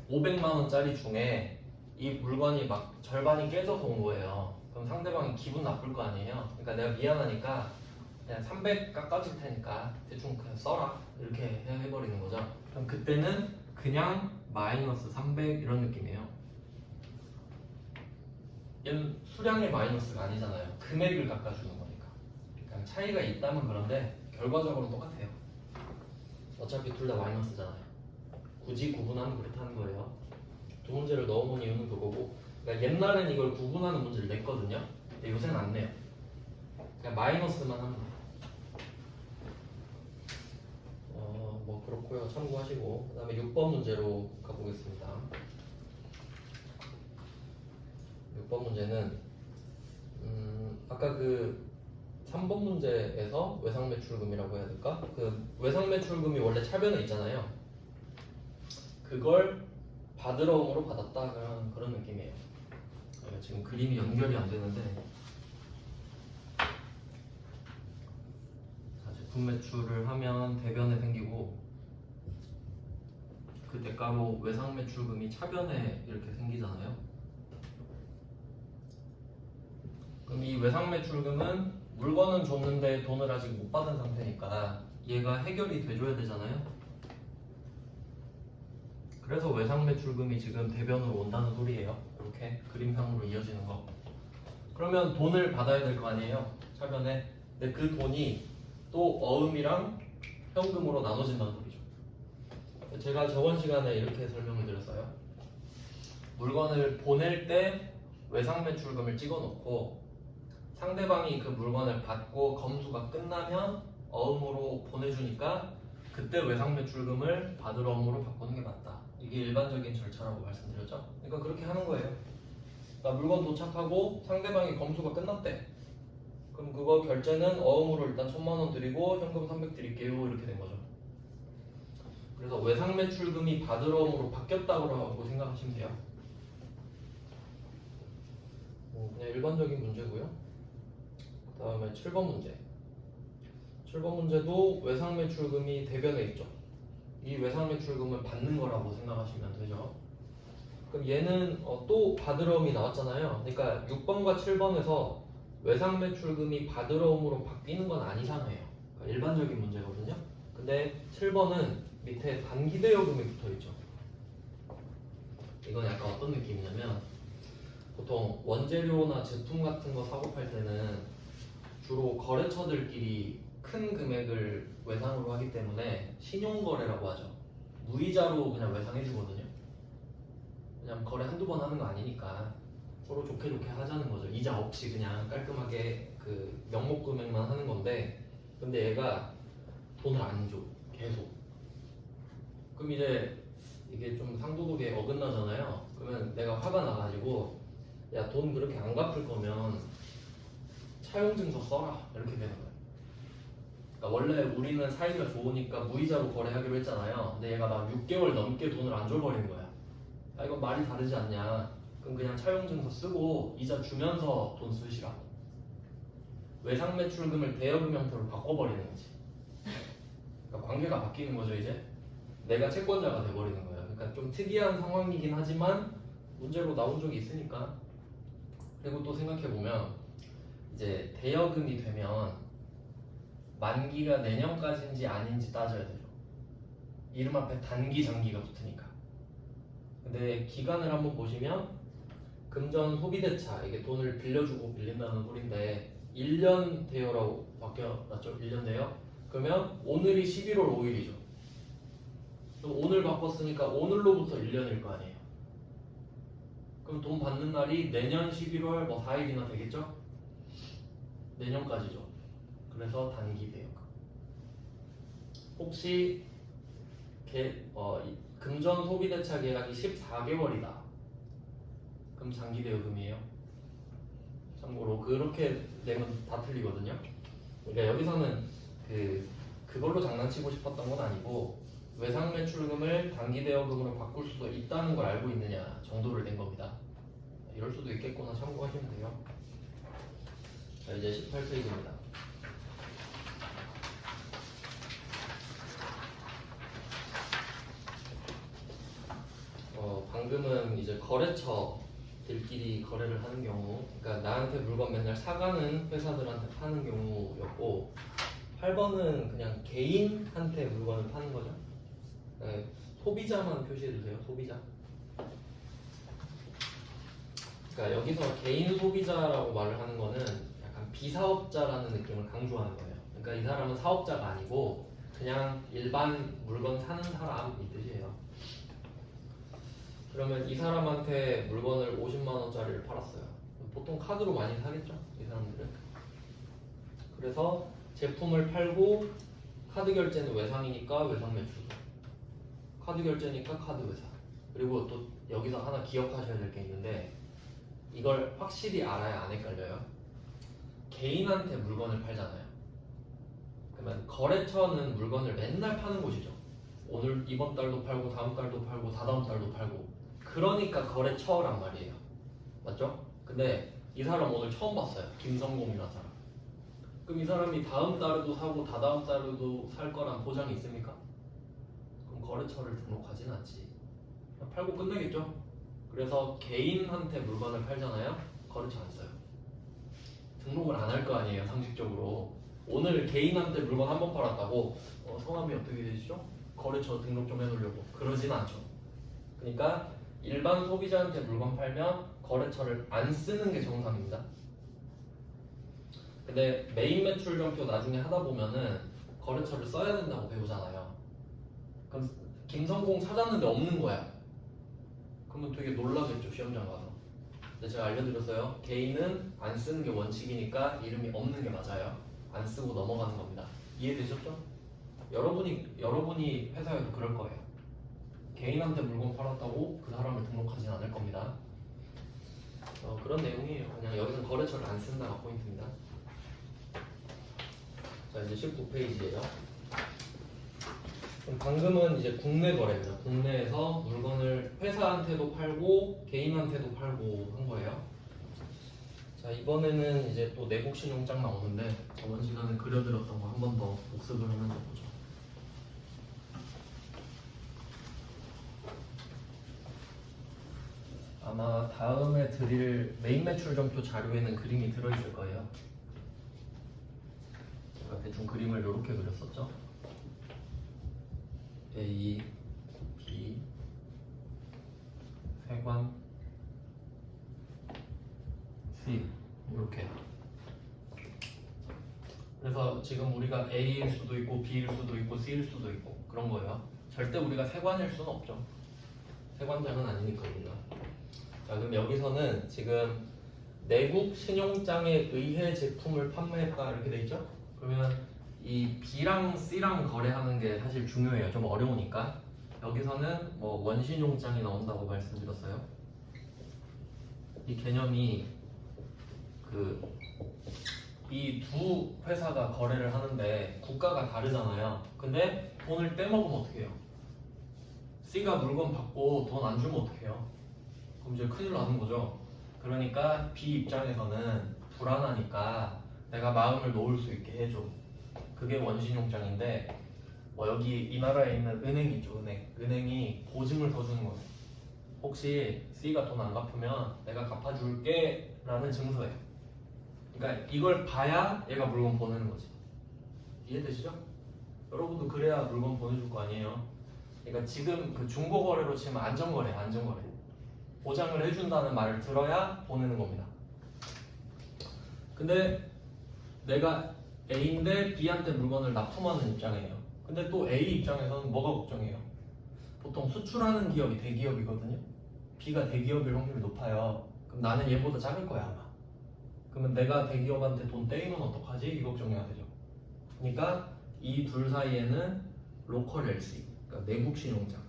500만 원짜리 중에 이 물건이 막 절반이 깨져서 온 거예요. 그럼 상대방이 기분 나쁠 거 아니에요. 그러니까 내가 미안하니까 그냥 300 깎아줄 테니까 대충 그냥 써라 이렇게 해버리는 거죠. 그럼 그때는 그냥 마이너스 300 이런 느낌이에요. 얘는 수량의 마이너스가 아니잖아요. 금액을 깎아주는 거니까. 그냥 차이가 있다면 그런데 결과적으로 똑같아요. 어차피 둘 다 마이너스잖아요. 굳이 구분하면 그렇다는 거예요. 두 문제를 넣어본 이유는 그거고. 그러니까 옛날엔 이걸 구분하는 문제를 냈거든요. 근데 요새는 안 내요. 그냥 마이너스만 하면 돼요. 뭐 그렇고요. 참고하시고. 그 다음에 6번 문제로 가보겠습니다. 6번 문제는 아까 3번 문제에서 외상매출금이라고 해야 될까? 외상매출금이 원래 차변에 있잖아요. 그걸 바드러움으로 받았다 그런 느낌이에요. 지금 그림이 연결이 안 되는데 제품 매출을 하면 대변에 생기고 그 대가로 외상매출금이 차변에 이렇게 생기잖아요. 그럼 이 외상매출금은 물건은 줬는데 돈을 아직 못 받은 상태니까 얘가 해결이 돼줘야 되잖아요. 그래서 외상매출금이 지금 대변으로 온다는 소리예요. 이렇게 그림상으로 이어지는 거. 그러면 돈을 받아야 될 거 아니에요, 차변에. 근데 그 돈이 또 어음이랑 현금으로 나눠진다는 소리죠. 제가 저번 시간에 이렇게 설명을 드렸어요. 물건을 보낼 때 외상매출금을 찍어놓고 상대방이 그 물건을 받고 검수가 끝나면 어음으로 보내주니까 그때 외상매출금을 받을 어음으로 바꾸는 게 맞다. 이게 일반적인 절차라고 말씀드렸죠. 그러니까 그렇게 하는 거예요. 그러니까 물건 도착하고 상대방이 검수가 끝났대. 그럼 그거 결제는 어음으로 일단 1,000만 원 드리고 현금 300 드릴게요. 이렇게 된 거죠. 그래서 외상매출금이 받을 어음으로 바뀌었다고 생각하시면 돼요. 그냥 일반적인 문제고요. 그 다음에 7번 문제. 7번 문제도 외상매출금이 대변에 있죠. 이 외상매출금을 받는 거라고 생각하시면 되죠. 그럼 얘는 또 받으러움이 나왔잖아요. 그러니까 6번과 7번에서 외상매출금이 받으러움으로 바뀌는 건 안 이상해요. 그러니까 일반적인 문제거든요. 근데 7번은 밑에 단기대여금이 붙어있죠. 이건 약간 어떤 느낌이냐면 보통 원재료나 제품 같은 거 사고 팔 때는 주로 거래처들끼리 큰 금액을 외상으로 하기 때문에 신용거래라고 하죠. 무이자로 그냥 외상해주거든요. 그냥 거래 한두 번 하는 거 아니니까 서로 좋게 좋게 하자는 거죠. 이자 없이 그냥 깔끔하게 그 명목 금액만 하는 건데, 근데 얘가 돈을 안 줘. 계속. 그럼 이제 이게 좀 상도덕에 어긋나잖아요. 그러면 내가 화가 나가지고 야, 돈 그렇게 안 갚을 거면 차용증서 써라. 이렇게 되는 거예요. 그러니까 원래 우리는 사이가 좋으니까 무이자로 거래하기로 했잖아요. 근데 얘가 막 6개월 넘게 돈을 안 줘버리는 거야. 야, 이건 말이 다르지 않냐. 그럼 그냥 차용증서 쓰고 이자 주면서 돈 쓰시라고. 외상매출금을 대여금 형태로 바꿔버리는 거지. 그러니까 관계가 바뀌는 거죠. 이제 내가 채권자가 돼버리는 거예요. 그러니까 좀 특이한 상황이긴 하지만 문제로 나온 적이 있으니까. 그리고 또 생각해보면 이제 대여금이 되면 만기가 내년까지인지 아닌지 따져야 되죠. 이름 앞에 단기, 장기가 붙으니까. 근데 기간을 한번 보시면 금전 소비대차, 이게 돈을 빌려주고 빌린다는 소리인데 1년 대여라고 바뀌어놨죠. 1년 대여. 그러면 오늘이 11월 5일이죠. 그럼 오늘 바꿨으니까 오늘로부터 1년일 거 아니에요. 그럼 돈 받는 날이 내년 11월 4일이나 되겠죠? 내년까지죠. 그래서 단기 대여금. 혹시 금전 소비대차 계약이 14개월이다. 그럼 장기 대여금이에요. 참고로 그렇게 내면 다 틀리거든요. 그러니까 여기서는 그걸로 장난치고 싶었던 건 아니고 외상매출금을 단기 대여금으로 바꿀 수도 있다는 걸 알고 있느냐 정도를 낸 겁니다. 이럴 수도 있겠구나 참고하시면 돼요. 자, 이제 18페이지입니다. 방금은 이제 거래처들끼리 거래를 하는 경우, 그러니까 나한테 물건 맨날 사가는 회사들한테 파는 경우였고, 8번은 그냥 개인한테 물건을 파는 거죠. 네, 소비자만 표시해주세요. 소비자. 그러니까 여기서 개인 소비자라고 말을 하는 거는 약간 비사업자라는 느낌을 강조하는 거예요. 그러니까 이 사람은 사업자가 아니고 그냥 일반 물건 사는 사람 이 뜻이에요. 그러면 이 사람한테 물건을 50만 원짜리를 팔았어요. 보통 카드로 많이 사겠죠, 이 사람들은. 그래서 제품을 팔고 카드 결제는 외상이니까 외상 매출, 카드 결제니까 카드 외상. 그리고 또 여기서 하나 기억하셔야 될 게 있는데 이걸 확실히 알아야 안 헷갈려요. 개인한테 물건을 팔잖아요. 그러면 거래처는 물건을 맨날 파는 곳이죠. 오늘 이번 달도 팔고 다음 달도 팔고 다다음 달도 팔고, 그러니까 거래처란 말이에요. 맞죠? 근데 이 사람 오늘 처음 봤어요. 김성공이라는 사람. 그럼 이 사람이 다음 달에도 사고 다다음 달에도 살 거란 보장이 있습니까? 그럼 거래처를 등록하진 않지. 그냥 팔고 끝내겠죠? 그래서 개인한테 물건을 팔잖아요. 거래처 안 써요. 등록을 안 할 거 아니에요, 상식적으로. 오늘 개인한테 물건 한 번 팔았다고 성함이 어떻게 되시죠? 거래처 등록 좀 해놓으려고 그러진 않죠. 그러니까 일반 소비자한테 물건 팔면 거래처를 안 쓰는 게 정상입니다. 근데 메인 매출 점표 나중에 하다 보면은 거래처를 써야 된다고 배우잖아요. 그럼 김성공 찾았는데 없는 거야. 그러면 되게 놀라겠죠, 시험장 가서. 근데 제가 알려드렸어요. 개인은 안 쓰는 게 원칙이니까 이름이 없는 게 맞아요. 안 쓰고 넘어가는 겁니다. 이해되셨죠? 여러분이 회사에도 그럴 거예요. 개인한테 물건 팔았다고 그 사람을 등록하진 않을 겁니다. 그런 내용이에요. 그냥 여기서 거래처를 안 쓴다가 포인트입니다. 자, 이제 19페이지예요. 방금은 이제 국내 거래입니다. 국내에서 물건을 회사한테도 팔고 개인한테도 팔고 한 거예요. 자, 이번에는 이제 또 내국 신용장 나오는데 저번 시간에 그려드렸던 거 한 번 더 복습을 하면서 보죠. 아마 다음에 드릴 메인 매출 점표 자료에는 그림이 들어있을 거예요. 제가 대충 그림을 이렇게 그렸었죠. A, B, 세관, C 이렇게. 그래서 지금 우리가 A일 수도 있고 B일 수도 있고 C일 수도 있고 그런 거예요. 절대 우리가 세관일 수는 없죠. 세관장은 아니니까 우리가. 자, 그럼 여기서는 지금 내국 신용장에 의해 제품을 판매했다 이렇게 돼 있죠? 그러면 이 B랑 C랑 거래하는 게 사실 중요해요. 좀 어려우니까. 여기서는 뭐 원신용장이 나온다고 말씀드렸어요. 이 개념이 이 두 회사가 거래를 하는데 국가가 다르잖아요. 근데 돈을 떼먹으면 어떡해요? C가 물건 받고 돈 안 주면 어떡해요? 그럼 이제 큰일 나는 거죠. 그러니까 B 입장에서는 불안하니까 내가 마음을 놓을 수 있게 해줘. 그게 원신용장인데 뭐 여기 이 나라에 있는 은행 있죠. 은행이 보증을 더 주는 거예요. 혹시 C가 돈 안 갚으면 내가 갚아줄게 라는 증서예요. 그러니까 이걸 봐야 얘가 물건 보내는 거지. 이해되시죠? 여러분도 그래야 물건 보내줄 거 아니에요. 그러니까 지금 그 중고거래로 치면 안전거래. 보장을 해준다는 말을 들어야 보내는 겁니다. 근데 내가 A인데 B한테 물건을 납품하는 입장이에요. 근데 또 A 입장에서는 뭐가 걱정이에요? 보통 수출하는 기업이 대기업이거든요. B가 대기업일 확률이 높아요. 그럼 나는 얘보다 작을 거야 아마. 그러면 내가 대기업한테 돈 떼이면 어떡하지? 이 걱정해야 되죠. 그러니까 이 둘 사이에는 로컬 LC, 그러니까 내국 신용장.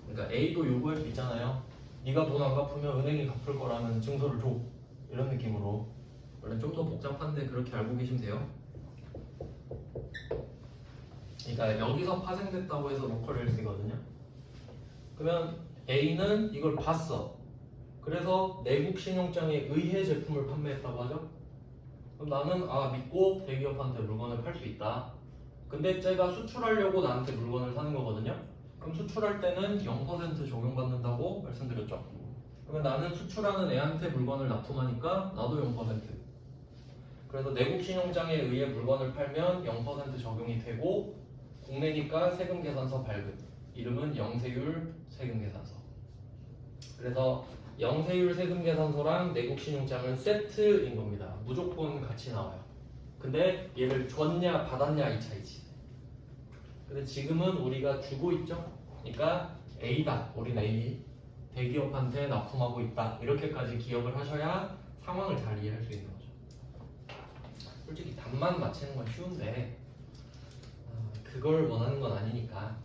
그러니까 A도 요구할 수 있잖아요. 네가 돈 안 갚으면 은행이 갚을 거라는 증서를 줘. 이런 느낌으로. 원래 좀 더 복잡한데 그렇게 알고 계시면 돼요. 그러니까 여기서 파생됐다고 해서 로컬 LC거든요. 그러면 A는 이걸 봤어. 그래서 내국 신용장에 의해 제품을 판매했다고 하죠. 그럼 나는 믿고 대기업한테 물건을 팔 수 있다. 근데 쟤가 수출하려고 나한테 물건을 사는 거거든요. 그럼 수출할 때는 0% 적용받는다고 말씀드렸죠. 그러면 나는 수출하는 애한테 물건을 납품하니까 나도 0%. 그래서 내국 신용장에 의해 물건을 팔면 0% 적용이 되고 국내니까 세금계산서 발급. 이름은 영세율 세금계산서. 그래서 영세율 세금계산서랑 내국 신용장은 세트인 겁니다. 무조건 같이 나와요. 근데 얘를 줬냐 받았냐 이 차이지. 근데 지금은 우리가 주고 있죠. 그러니까 A다. 우린 A. 대기업한테 납품하고 있다. 이렇게까지 기억을 하셔야 상황을 잘 이해할 수 있는 거죠. 솔직히 답만 맞히는 건 쉬운데 그걸 원하는 건 아니니까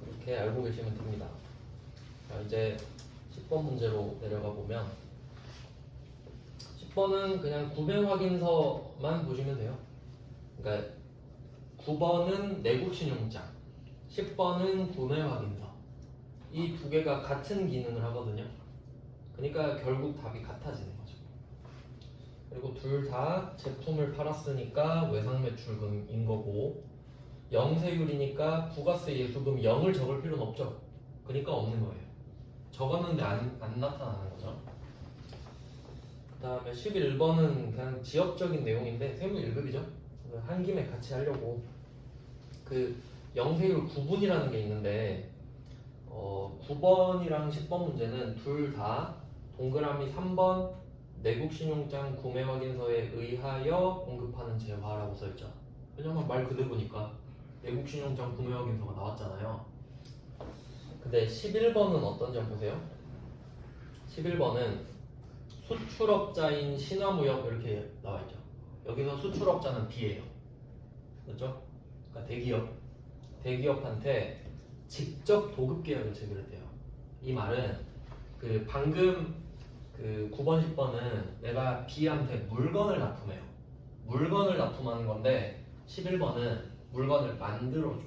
이렇게 알고 계시면 됩니다. 자, 이제 10번 문제로 내려가 보면 10번은 그냥 구매 확인서만 보시면 돼요. 그러니까 9번은 내국 신용장, 10번은 구매 확인서. 이 두 개가 같은 기능을 하거든요. 그러니까 결국 답이 같아지는 거죠. 그리고 둘 다 제품을 팔았으니까 외상 매출금인 거고 영세율이니까 부가세 예수금 0을 적을 필요는 없죠. 그러니까 없는 거예요. 적었는데 안 나타나는 거죠. 다음에 11번은 그냥 지역적인 내용인데 세무 1급이죠. 한 김에 같이 하려고 그 영세율 구분이라는 게 있는데 9번이랑 10번 문제는 둘 다 동그라미 3번 내국 신용장 구매 확인서에 의하여 공급하는 재화라고 써있죠. 왜냐면 말 그대로니까 내국 신용장 구매 확인서가 나왔잖아요. 근데 11번은 어떤지 한번 보세요. 11번은 수출업자인 신화무역 이렇게 나와있죠. 여기서 수출업자는 B예요. 그렇죠? 그러니까 대기업한테 직접 도급 계약을 체결했대요. 이 말은 그 방금 그 9번, 10번은 내가 B한테 물건을 납품해요. 물건을 납품하는 건데 11번은 물건을 만들어줘.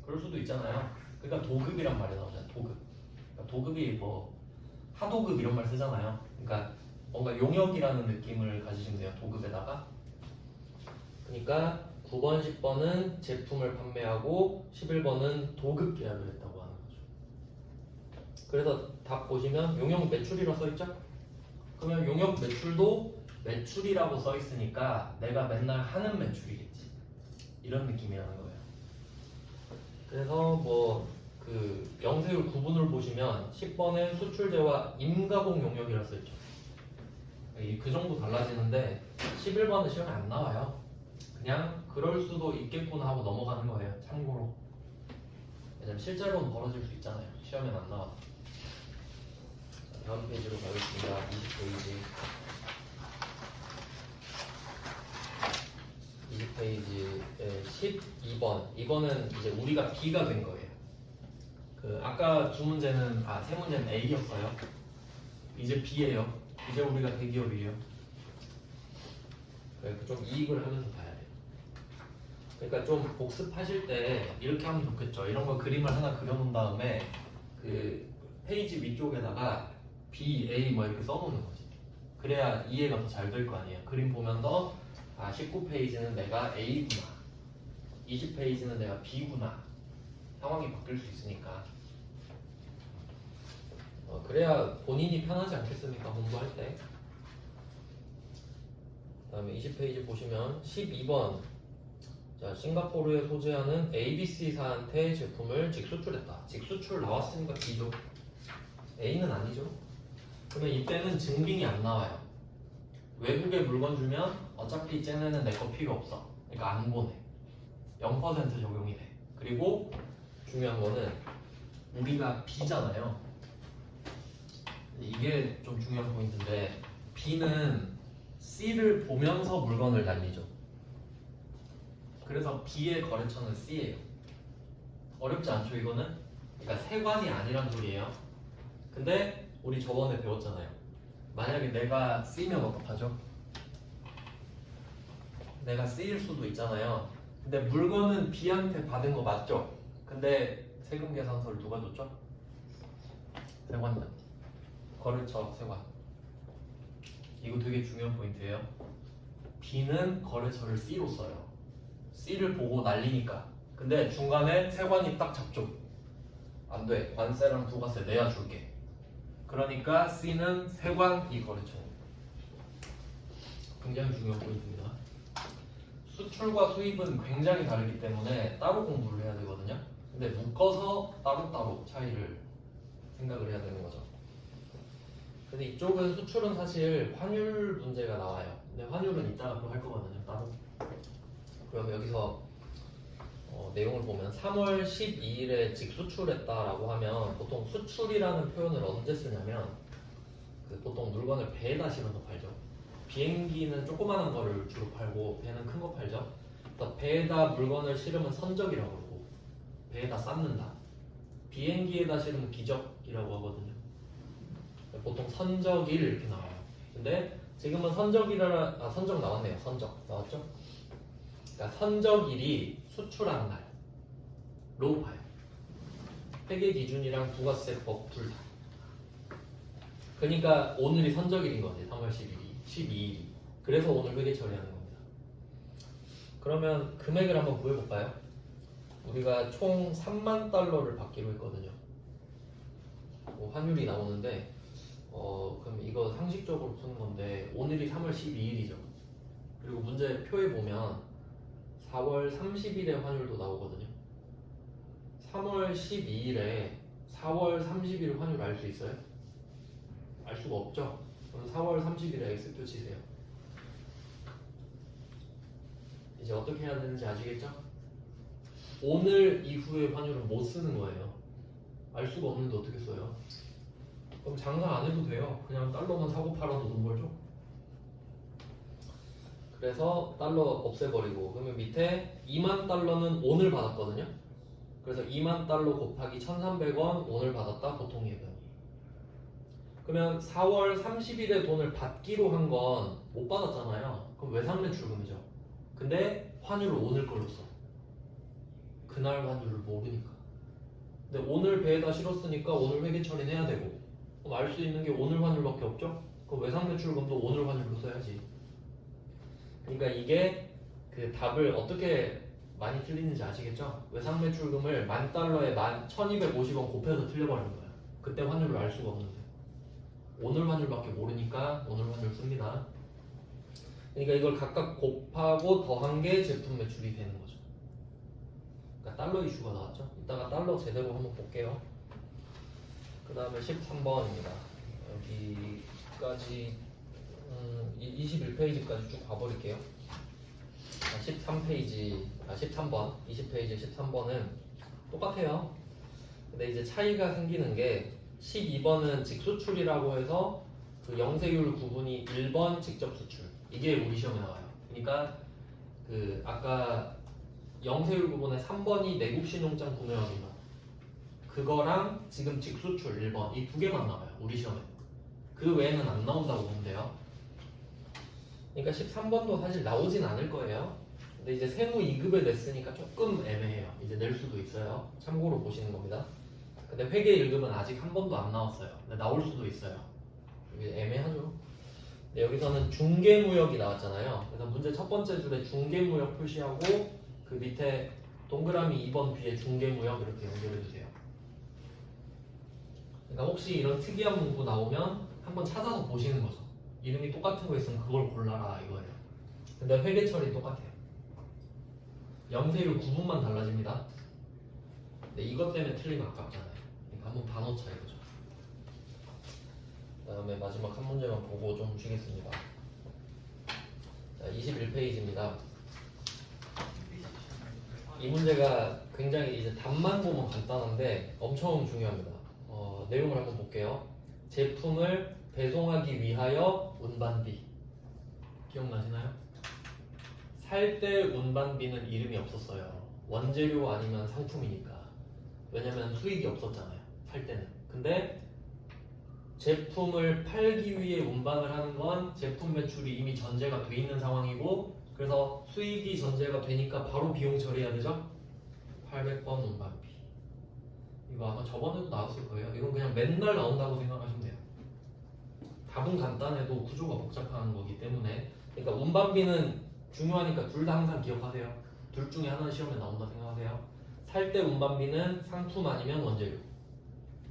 그럴 수도 있잖아요. 그러니까 도급이란 말이 나오잖아요. 도급. 그러니까 도급이 뭐 하도급 이런 말 쓰잖아요. 그러니까 뭔가 용역이라는 느낌을 가지시면 돼요. 도급에다가. 그러니까 9번, 10번은 제품을 판매하고 11번은 도급 계약을 했다고 하는 거죠. 그래서 답 보시면 용역 매출이라고 써있죠? 그러면 용역 매출도 매출이라고 써있으니까 내가 맨날 하는 매출이겠지. 이런 느낌이라는 거예요. 그래서 뭐 그 영세율 구분을 보시면 10번에 수출재와 임가공 용역이라고 써있죠. 그 정도 달라지는데 11번은 시험에 안 나와요. 그냥 그럴 수도 있겠구나 하고 넘어가는 거예요. 참고로. 왜냐면 실제로는 벌어질 수 있잖아요. 시험엔 안 나와. 다음 페이지로 가겠습니다. 20페이지에 12번. 이거는 이제 우리가 B가 된 거예요. 그 아까 세 문제는 A였어요. 이제 B예요. 이제 우리가 대기업이에요. 그래서 좀 이익을 하면서 봐야 돼요. 그러니까 좀 복습하실 때 이렇게 하면 좋겠죠. 이런 거 그림을 하나 그려놓은 다음에 그 페이지 위쪽에다가 B, A 뭐 이렇게 써놓는 거지. 그래야 이해가 더 잘 될 거 아니에요. 그림 보면서 19페이지는 내가 A구나, 20페이지는 내가 B구나 상황이 바뀔 수 있으니까. 그래야 본인이 편하지 않겠습니까? 공부할 때. 그 다음에 20페이지 보시면 12번. 자, 싱가포르에 소재하는 ABC사한테 제품을 직수출했다. 직수출 나왔으니까 B죠. A는 아니죠. 그러면 이때는 증빙이 안 나와요. 외국에 물건 주면 어차피 쟤네는 내 거 필요 없어. 그러니까 안 보내. 0% 적용이 돼. 그리고 중요한 거는 우리가 B잖아요. 이게 좀 중요한 포인트인데 B는 C를 보면서 물건을 날리죠. 그래서 B의 거래처는 C예요. 어렵지 않죠 이거는? 그러니까 세관이 아니란 소리예요. 근데 우리 저번에 배웠잖아요. 만약에 내가 C면 어떡하죠? 내가 C일 수도 있잖아요. 근데 물건은 B한테 받은 거 맞죠? 근데 세금 계산서를 누가 줬죠? 세관이요. 거래처 세관. 이거 되게 중요한 포인트예요. B는 거래처를 C로 써요. C를 보고 날리니까. 근데 중간에 세관이 딱 잡죠. 안 돼. 관세랑 부가세 내야 줄게. 그러니까 C는 세관 이 거래처입니다. 굉장히 중요한 포인트입니다. 수출과 수입은 굉장히 다르기 때문에 따로 공부를 해야 되거든요. 근데 묶어서 따로따로 차이를 생각을 해야 되는 거죠. 근데 이쪽은 수출은 사실 환율 문제가 나와요. 근데 환율은 이따가 또 할 거거든요. 따로. 그럼 여기서 내용을 보면 3월 12일에 직수출했다라고 하면 보통 수출이라는 표현을 언제 쓰냐면 보통 물건을 배에다 실어서 팔죠. 비행기는 조그마한 거를 주로 팔고 배는 큰 거 팔죠. 그래서 배에다 물건을 실으면 선적이라고 그러고 배에다 쌓는다. 비행기에다 실으면 기적이라고 하거든요. 보통 선적일 이렇게 나와요. 근데 지금은 선적 나왔네요. 선적 나왔죠? 그러니까 선적일이 수출한 날로 봐요. 회계 기준이랑 부가세법 둘 다. 그러니까 오늘이 선적일인 거지. 3월 12일이. 그래서 오늘 회계 처리하는 겁니다. 그러면 금액을 한번 구해볼까요? 우리가 총 3만 달러를 받기로 했거든요. 환율이 나오는데 그럼 이거 상식적으로 푸는 건데 오늘이 3월 12일이죠. 그리고 문제 표에 보면 4월 30일의 환율도 나오거든요. 3월 12일에 4월 30일 환율 알 수 있어요? 알 수가 없죠. 그럼 4월 30일에 X표 치세요. 이제 어떻게 해야 되는지 아시겠죠? 오늘 이후의 환율은 못 쓰는 거예요. 알 수가 없는데 어떻게 써요? 그럼 장사 안 해도 돼요. 그냥 달러만 사고 팔아도 돈 벌죠. 그래서 달러 없애버리고 그러면 밑에 2만 달러는 오늘 받았거든요. 그래서 2만 달러 곱하기 1,300원 오늘 받았다 보통 예금. 그러면 4월 30일에 돈을 받기로 한 건 못 받았잖아요. 그럼 외상매출금이죠. 근데 환율을 오늘 걸로 써. 그날 환율을 모르니까. 근데 오늘 배에다 실었으니까 오늘 회계 처리해야 되고. 그럼 알 수 있는 게 오늘 환율밖에 없죠? 그럼 외상매출금도 오늘 환율로 써야지. 그러니까 이게 그 답을 어떻게 많이 틀리는지 아시겠죠? 외상매출금을 10,000달러에 1,250원 곱해서 틀려버리는 거예요. 그때 환율을 알 수가 없는데. 오늘 환율밖에 모르니까 오늘 환율 씁니다. 그러니까 이걸 각각 곱하고 더한 게 제품 매출이 되는 거죠. 그러니까 달러 이슈가 나왔죠. 이따가 달러 제대로 한번 볼게요. 그 다음에 13번입니다. 여기까지 21페이지까지 쭉 가버릴게요. 13페이지, 13번, 20페이지 13번은 똑같아요. 근데 이제 차이가 생기는 게 12번은 직수출이라고 해서 그 영세율 구분이 1번 직접 수출. 이게 우리 시험에 나와요. 그러니까 그 아까 영세율 구분의 3번이 내국 신용장 구매액입니다. 그거랑 지금 직수출 1번 이 두 개만 나와요. 우리 시험에. 그 외에는 안 나온다고 보면 돼요. 그러니까 13번도 사실 나오진 않을 거예요. 근데 이제 세무 2급에 냈으니까 조금 애매해요. 이제 낼 수도 있어요. 참고로 보시는 겁니다. 근데 회계 1급은 아직 한 번도 안 나왔어요. 근데 나올 수도 있어요. 이게 애매하죠. 근데 여기서는 중개무역이 나왔잖아요. 그래서 문제 첫 번째 줄에 중개무역 표시하고 그 밑에 동그라미 2번 뒤에 중개무역 이렇게 연결해 주세요. 그러니까 혹시 이런 특이한 문구 나오면 한번 찾아서 보시는 거죠. 이름이 똑같은 거 있으면 그걸 골라라 이거예요. 근데 회계 처리 똑같아요. 영세율 구분만 달라집니다. 근데 이것 때문에 틀리면 아깝잖아요. 그러니까 한번 봐놓자 이거죠. 그 다음에 마지막 한 문제만 보고 좀 쉬겠습니다. 자, 21페이지입니다. 이 문제가 굉장히 이제 답만 보면 간단한데 엄청 중요합니다. 내용을 한번 볼게요. 제품을 배송하기 위하여 운반비 기억나시나요? 살 때 운반비는 이름이 없었어요. 원재료 아니면 상품이니까. 왜냐면 수익이 없었잖아요. 살 때는. 근데 제품을 팔기 위해 운반을 하는 건 제품 매출이 이미 전제가 돼 있는 상황이고 그래서 수익이 전제가 되니까 바로 비용 처리해야 되죠? 800번 운반비. 이거 아마 저번에도 나왔을 거예요. 이건 그냥 맨날 나온다고 생각하시면 돼요. 답은 간단해도 구조가 복잡한 거기 때문에 그러니까 운반비는 중요하니까 둘 다 항상 기억하세요. 둘 중에 하나는 시험에 나온다 생각하세요. 살 때 운반비는 상품 아니면 원재료.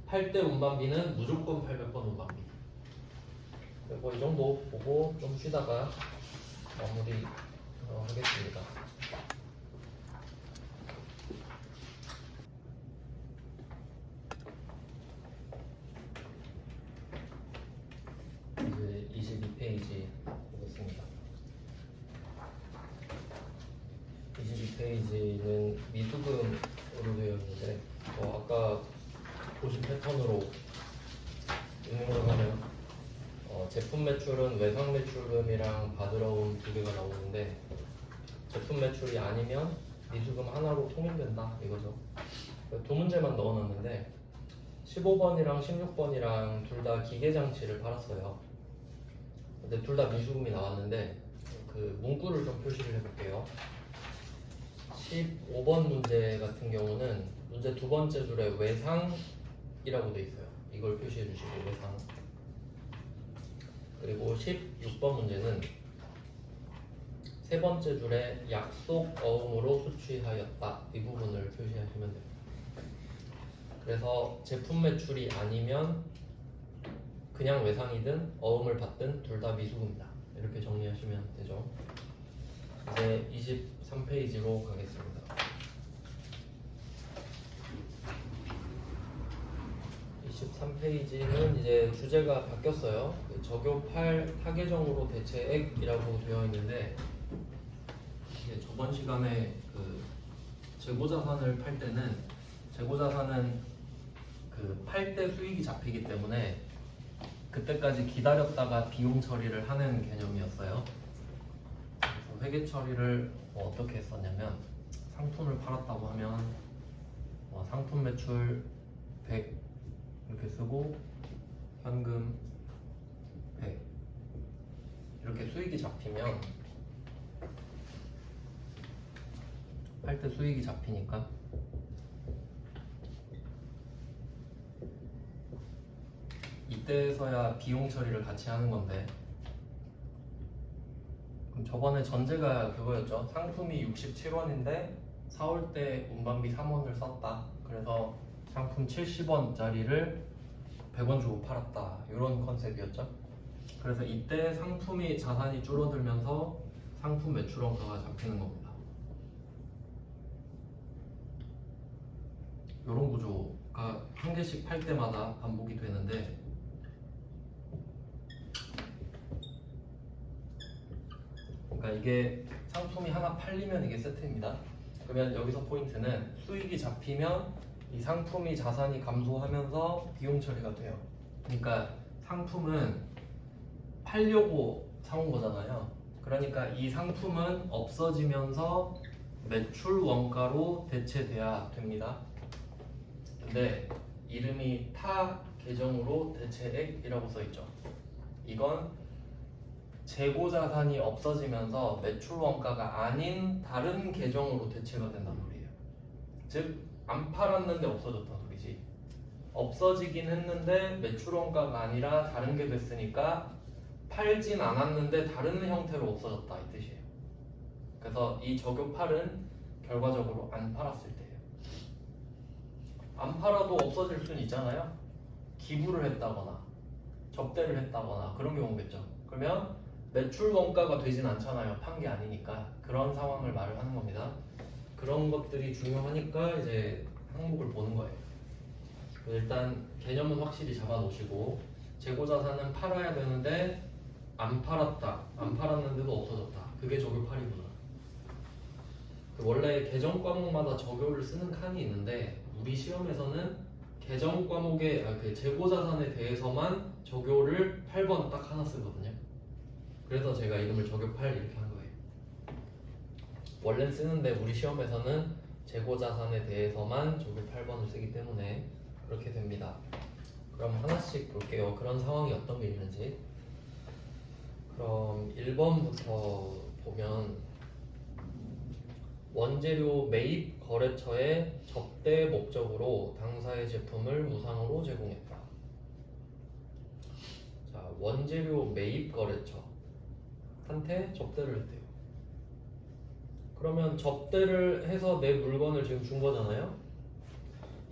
팔 때 운반비는 무조건 800번 운반비. 그리고 이 정도 보고 좀 쉬다가 마무리 하겠습니다. 이제 22페이지 보겠습니다. 22페이지는 미수금으로 되어 있는데 아까 보신 패턴으로 있는 걸 하면 제품 매출은 외상 매출금이랑 받으러 온 두 개가 나오는데 제품 매출이 아니면 미수금 하나로 통일된다 이거죠. 두 문제만 넣어놨는데 15번이랑 16번이랑 둘 다 기계장치를 팔았어요. 근데 둘 다 미수금이 나왔는데 그 문구를 좀 표시를 해볼게요. 15번 문제 같은 경우는 문제 두 번째 줄에 외상이라고 돼 있어요. 이걸 표시해 주시고 외상. 그리고 16번 문제는 세 번째 줄에 약속 어음으로 수취하였다. 이 부분을 표시하시면 돼요. 그래서 제품 매출이 아니면 그냥 외상이든 어음을 받든 둘 다 미수입니다. 이렇게 정리하시면 되죠. 이제 23페이지로 가겠습니다. 23페이지는 이제 주제가 바뀌었어요. 그 적용할 타계정으로 대체액이라고 되어 있는데 이제 저번 시간에 그 재고자산을 팔 때는 재고자산은 그 팔 때 수익이 잡히기 때문에 그때까지 기다렸다가 비용 처리를 하는 개념이었어요. 그래서 회계 처리를 어떻게 했었냐면 상품을 팔았다고 하면 상품 매출 100 이렇게 쓰고 현금 100 이렇게 수익이 잡히면 팔 때 수익이 잡히니까 이때서야 비용 처리를 같이 하는 건데 그럼 저번에 전제가 그거였죠. 상품이 67원인데 사올 때 운반비 3원을 썼다. 그래서 상품 70원짜리를 100원 주고 팔았다. 이런 컨셉이었죠. 그래서 이때 상품이 자산이 줄어들면서 상품 매출원가가 잡히는 겁니다. 이런 구조가 한 개씩 팔 때마다 반복이 되는데 그러니까 이게 상품이 하나 팔리면 이게 세트입니다. 그러면 여기서 포인트는 수익이 잡히면 이 상품이 자산이 감소하면서 비용 처리가 돼요. 그러니까 상품은 팔려고 사온 거잖아요. 그러니까 이 상품은 없어지면서 매출 원가로 대체돼야 됩니다. 근데 이름이 타 계정으로 대체액이라고 써있죠. 이건 재고 자산이 없어지면서 매출 원가가 아닌 다른 계정으로 대체가 된단 말이에요. 즉 안 팔았는데 없어졌단 소리지. 없어지긴 했는데 매출 원가가 아니라 다른 게 됐으니까 팔진 않았는데 다른 형태로 없어졌다 이 뜻이에요. 그래서 이 적용8은 결과적으로 안 팔았을 때예요. 안 팔아도 없어질 수는 있잖아요. 기부를 했다거나 접대를 했다거나 그런 경우겠죠. 그러면 매출 원가가 되진 않잖아요. 판 게 아니니까. 그런 상황을 말을 하는 겁니다. 그런 것들이 중요하니까 이제 항목을 보는 거예요. 일단 개념은 확실히 잡아 놓으시고 재고자산은 팔아야 되는데 안 팔았다. 안 팔았는데도 없어졌다. 그게 적용 8이구나. 원래 계정 과목마다 적용을 쓰는 칸이 있는데 우리 시험에서는 계정 과목의 그 재고자산에 대해서만 적용을 8번 딱 하나 쓰거든요. 그래서 제가 이름을 적용 8 이렇게 한 거예요. 원래 쓰는데 우리 시험에서는 재고자산에 대해서만 적용 8번을 쓰기 때문에 그렇게 됩니다. 그럼 하나씩 볼게요. 그런 상황이 어떤 게 있는지. 그럼 1번부터 보면 원재료 매입 거래처에 접대 목적으로 당사의 제품을 무상으로 제공했다. 자, 원재료 매입 거래처한테 접대를 했대요. 그러면 접대를 해서 내 물건을 지금 준 거잖아요.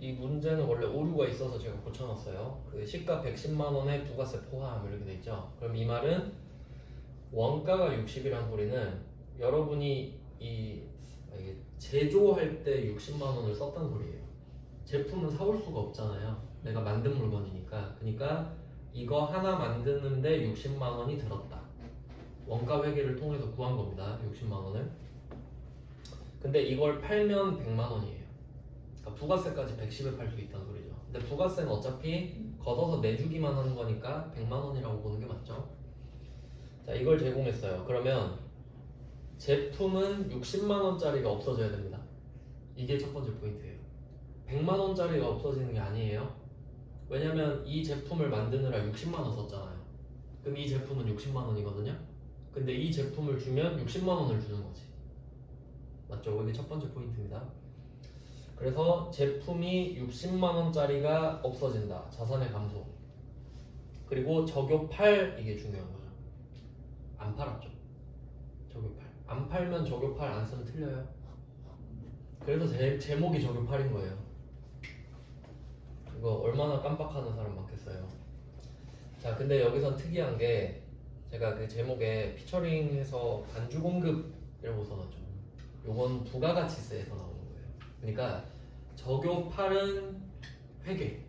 이 문제는 원래 오류가 있어서 제가 고쳐놨어요. 그 시가 110만 원에 부가세 포함 이렇게 돼 있죠. 그럼 이 말은 원가가 60이란 소리는 여러분이 이게 제조할 때 60만 원을 썼단 소리예요. 제품은 사올 수가 없잖아요. 내가 만든 물건이니까. 그러니까 이거 하나 만드는데 60만 원이 들었다. 원가 회계를 통해서 구한 겁니다. 60만 원을. 근데 이걸 팔면 100만 원이에요. 그러니까 부가세까지 110에 팔 수 있다는 소리죠. 근데 부가세는 어차피 걷어서 내주기만 하는 거니까 100만 원이라고 보는 게 맞죠. 자, 이걸 제공했어요. 그러면 제품은 60만 원짜리가 없어져야 됩니다. 이게 첫 번째 포인트예요. 100만 원짜리가 없어지는 게 아니에요. 왜냐면 이 제품을 만드느라 60만 원 썼잖아요. 그럼 이 제품은 60만 원이거든요. 근데 이 제품을 주면 60만 원을 주는 거지. 맞죠? 이게 첫 번째 포인트입니다. 그래서 제품이 60만 원짜리가 없어진다. 자산의 감소. 그리고 적용 8 이게 중요한 거죠. 안 팔았죠. 적용 8. 안 팔면 적용 8 안 쓰면 틀려요. 그래서 제목이 적용 8인 거예요. 이거 얼마나 깜빡하는 사람 많겠어요. 자, 근데 여기선 특이한 게 제가 그 제목에 피처링해서 간주 공급이라고 써놨죠. 요건 부가가치세에서 나오는 거예요. 그러니까 적요 8은 회계,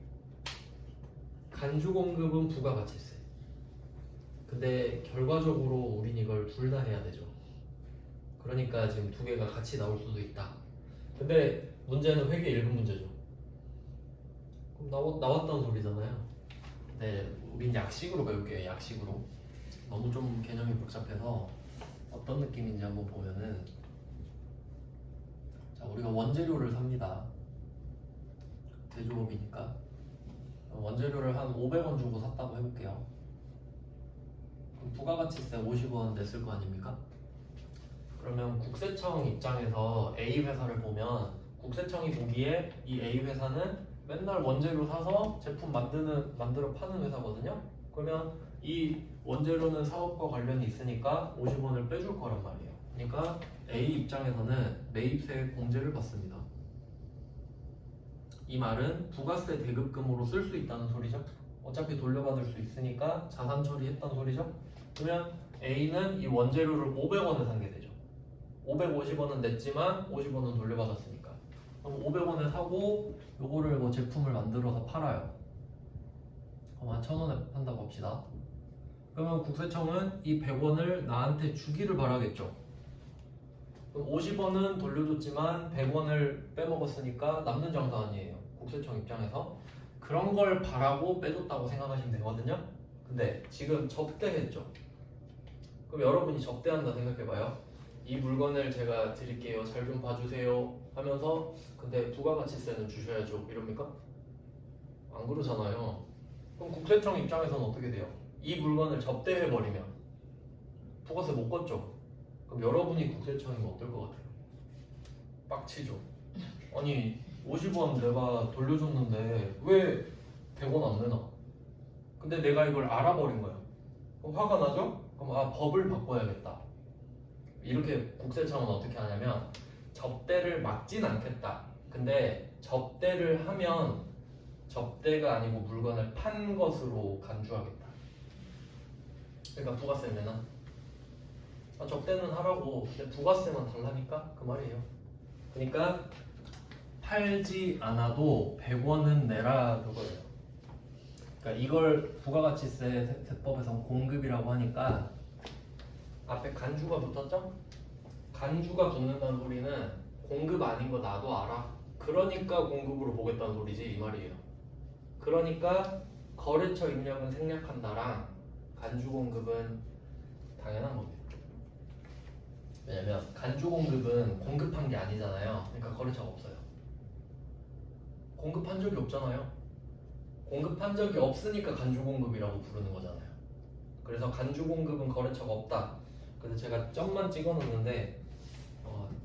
간주 공급은 부가가치세. 근데 결과적으로 우린 이걸 둘 다 해야 되죠. 그러니까 지금 두 개가 같이 나올 수도 있다. 근데 문제는 회계 1급 문제죠. 그럼 나왔다는 소리잖아요. 네, 우린 약식으로 배울게요. 약식으로. 너무 좀 개념이 복잡해서 어떤 느낌인지 한번 보면은, 자, 우리가 원재료를 삽니다. 제조업이니까 원재료를 한 500원 주고 샀다고 해볼게요. 그럼 부가가치세 50원 냈을 거 아닙니까? 그러면 국세청 입장에서 A 회사를 보면 국세청이 보기에 이 A 회사는 맨날 원재료 사서 제품 만들어 파는 회사거든요. 그러면 이 원재료는 사업과 관련이 있으니까 50원을 빼줄 거란 말이에요. 그러니까 A 입장에서는 매입세 공제를 받습니다. 이 말은 부가세 대급금으로 쓸 수 있다는 소리죠. 어차피 돌려받을 수 있으니까 자산 처리했다는 소리죠. 그러면 A는 이 원재료를 500원에 산 게 되죠. 550원은 냈지만 50원은 돌려받았으니까. 그럼 500원에 사고 요거를 뭐 제품을 만들어서 팔아요. 그럼 한 1000원에 판다고 합시다. 그러면 국세청은 이 100원을 나한테 주기를 바라겠죠. 그럼 50원은 돌려줬지만 100원을 빼먹었으니까 남는 장사 아니에요. 국세청 입장에서. 그런 걸 바라고 빼줬다고 생각하시면 되거든요. 근데 지금 접대했죠. 그럼 여러분이 접대한다 생각해봐요. 이 물건을 제가 드릴게요. 잘 좀 봐주세요 하면서 근데 부가가치세는 주셔야죠. 이럽니까? 안 그러잖아요. 그럼 국세청 입장에서는 어떻게 돼요? 이 물건을 접대해버리면 부가세 못 걷죠. 그럼 여러분이 국세청이면 어떨 것 같아요? 빡치죠. 아니 50원 내가 돌려줬는데 왜 100원 안 내나? 근데 내가 이걸 알아버린 거야. 그럼 화가 나죠? 그럼 아 법을 바꿔야겠다. 이렇게 국세청은 어떻게 하냐면 접대를 막진 않겠다. 근데 접대를 하면 접대가 아니고 물건을 판 것으로 간주하겠다. 그러니까 부가세 내나? 아, 접대는 하라고. 근데 부가세만 달라니까 그 말이에요. 그러니까 팔지 않아도 100원은 내라 그거예요. 그러니까 이걸 부가가치세 세법에서 공급이라고 하니까 앞에 간주가 붙었죠? 간주가 붙는다는 소리는 공급 아닌 거 나도 알아. 그러니까 공급으로 보겠다는 소리지 이 말이에요. 그러니까 거래처 입력은 생략한다랑 간주 공급은 당연한 겁니다. 왜냐면 간주 공급은 공급한 게 아니잖아요. 그러니까 거래처가 없어요. 공급한 적이 없잖아요. 공급한 적이 없으니까 간주 공급이라고 부르는 거잖아요. 그래서 간주 공급은 거래처가 없다. 그래서 제가 점만 찍어 놓는데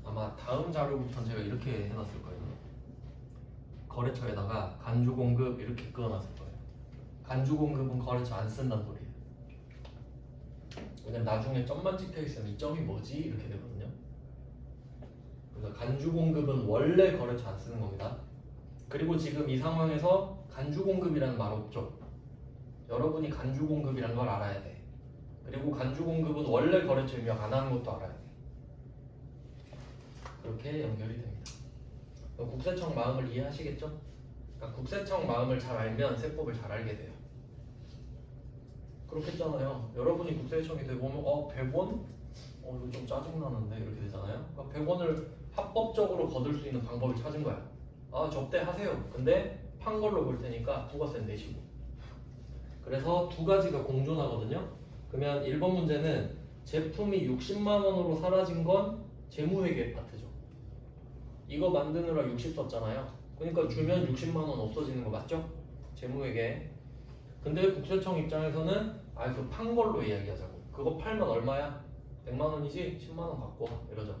아마 다음 자료부터는 제가 이렇게 해놨을 거예요. 거래처에다가 간주 공급 이렇게 그어놨을 거예요. 간주 공급은 거래처 안 쓴다는 소리예요. 왜냐면 나중에 점만 찍혀 있으면 이 점이 뭐지? 이렇게 되거든요. 그래서 간주 공급은 원래 거래처 안 쓰는 겁니다. 그리고 지금 이 상황에서 간주 공급이라는 말 없죠. 여러분이 간주 공급이라는 걸 알아야 돼. 그리고 간주 공급은 원래 거래처 입력 안 하는 것도 알아야 돼. 그렇게 연결이 됩니다. 국세청 마음을 이해하시겠죠? 그러니까 국세청 마음을 잘 알면 세법을 잘 알게 돼요. 그렇겠잖아요. 여러분이 국세청이 되보면 100원? 이거 좀 짜증나는데 이렇게 되잖아요. 그러니까 100원을 합법적으로 거둘 수 있는 방법을 찾은 거야. 아 접대하세요. 근데 판 걸로 볼 테니까 부가세 내시고. 그래서 두 가지가 공존하거든요. 그러면 1번 문제는 제품이 60만 원으로 사라진 건 재무회계 파트죠. 이거 만드느라 60 썼잖아요. 그러니까 주면 60만 원 없어지는 거 맞죠? 재무회계. 근데 국세청 입장에서는 그 판 걸로 이야기하자고. 그거 팔면 얼마야? 100만 원이지? 10만 원 갖고 와. 이러죠.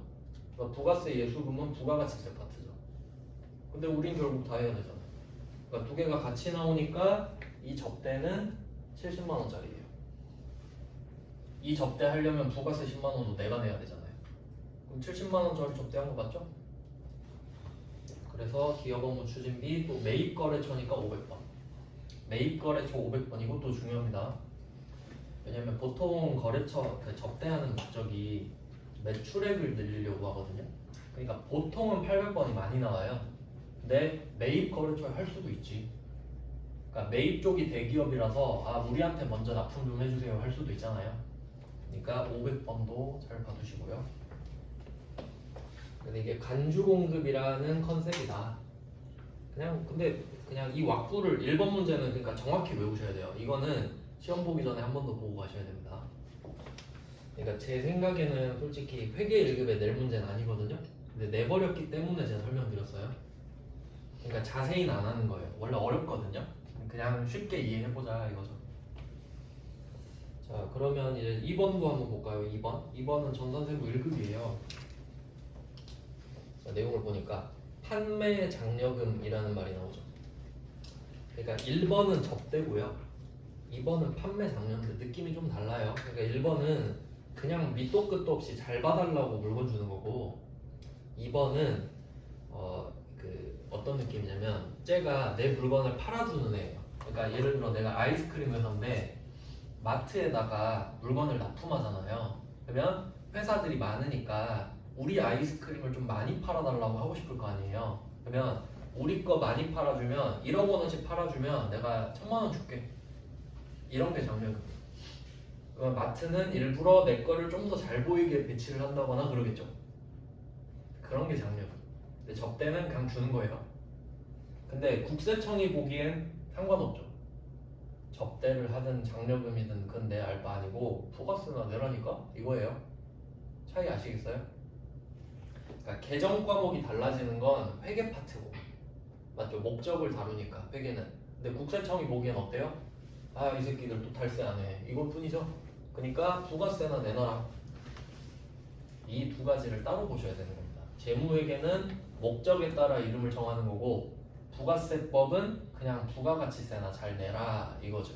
그러니까 부가세 예수금은 부가가치세 파트죠. 근데 우린 결국 다 해야 되잖아. 그러니까 두 개가 같이 나오니까 이 접대는 70만 원짜리예요. 이 접대 하려면 부가세 10만 원도 내가 내야 되잖아요. 그럼 70만 원짜리 접대한 거 맞죠? 그래서 기업 업무 추진비 또 매입 거래처니까 500번. 매입 거래처 500번 이것도 중요합니다. 왜냐면 보통 거래처 그 접대하는 목적이 매출액을 늘리려고 하거든요. 그러니까 보통은 800번이 많이 나와요. 근데 매입 거래처를 할 수도 있지. 그러니까 매입 쪽이 대기업이라서 아 우리한테 먼저 납품 좀 해주세요 할 수도 있잖아요. 그러니까 500번도 잘 봐두시고요. 근데 이게 간주 공급이라는 컨셉이다. 근데 그냥 이 왁구를 1번 문제는 그러니까 정확히 외우셔야 돼요. 이거는 시험 보기 전에 한 번 더 보고 가셔야 됩니다. 그러니까 제 생각에는 솔직히 회계 1급에 낼 문제는 아니거든요. 근데 내버렸기 때문에 제가 설명드렸어요. 그러니까 자세히는 안 하는 거예요. 원래 어렵거든요. 그냥 쉽게 이해해보자 이거죠. 자 그러면 이제 2번도 한번 볼까요? 2번은 전산세부 1급이에요. 자, 내용을 보니까 판매 장려금이라는 말이 나오죠. 그러니까 1번은 접대고요. 2번은 판매 장려인데 느낌이 좀 달라요. 그러니까 1번은 그냥 밑도 끝도 없이 잘 봐달라고 물건 주는 거고 2번은 어떤 느낌이냐면 쟤가 내 물건을 팔아주는 애예요. 그러니까 예를 들어 내가 아이스크림 회사인데 마트에다가 물건을 납품하잖아요. 그러면 회사들이 많으니까 우리 아이스크림을 좀 많이 팔아달라고 하고 싶을 거 아니에요. 그러면 우리 거 많이 팔아주면 1억 원어치 팔아주면 내가 1000만 원 줄게. 이런 게 장려금. 그러면 마트는 일부러 내 거를 좀 더 잘 보이게 배치를 한다거나 그러겠죠. 그런 게 장려금. 근데 접대는 그냥 주는 거예요. 근데 국세청이 보기엔 상관없죠. 접대를 하든 장려금이든 그건 내 알 바 아니고 부가세나 내라니까 이거예요. 차이 아시겠어요? 그러니까 계정 과목이 달라지는 건 회계 파트고 맞죠? 목적을 다루니까 회계는. 근데 국세청이 보기엔 어때요? 아 이 새끼들 또 탈세 안 해. 이것 뿐이죠. 그러니까 부가세나 내놔라. 이 두 가지를 따로 보셔야 되는 겁니다. 재무회계는 목적에 따라 이름을 정하는 거고 부가세법은 그냥 부가가치세나 잘 내라 이거죠.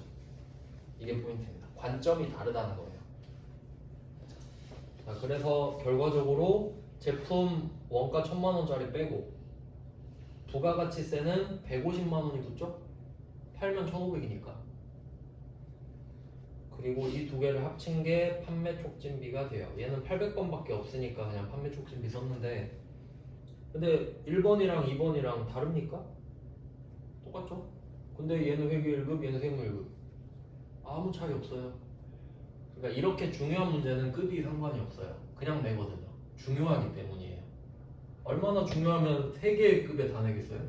이게 포인트입니다. 관점이 다르다는 거예요. 자, 그래서 결과적으로 제품 원가 1000만원짜리 빼고 부가가치세는 150만원이 붙죠? 팔면 1500이니까. 그리고 이 두 개를 합친 게 판매 촉진비가 돼요. 얘는 800번밖에 없으니까 그냥 판매 촉진비 썼는데 근데 1번이랑 2번이랑 다릅니까? 똑같죠? 근데 얘는 회계 1급, 얘는 세무 1급. 아무 차이 없어요. 그러니까 이렇게 중요한 문제는 급이 상관이 없어요. 그냥 내거든요. 중요하기 때문이에요. 얼마나 중요하면 3개의 급에 다 내겠어요?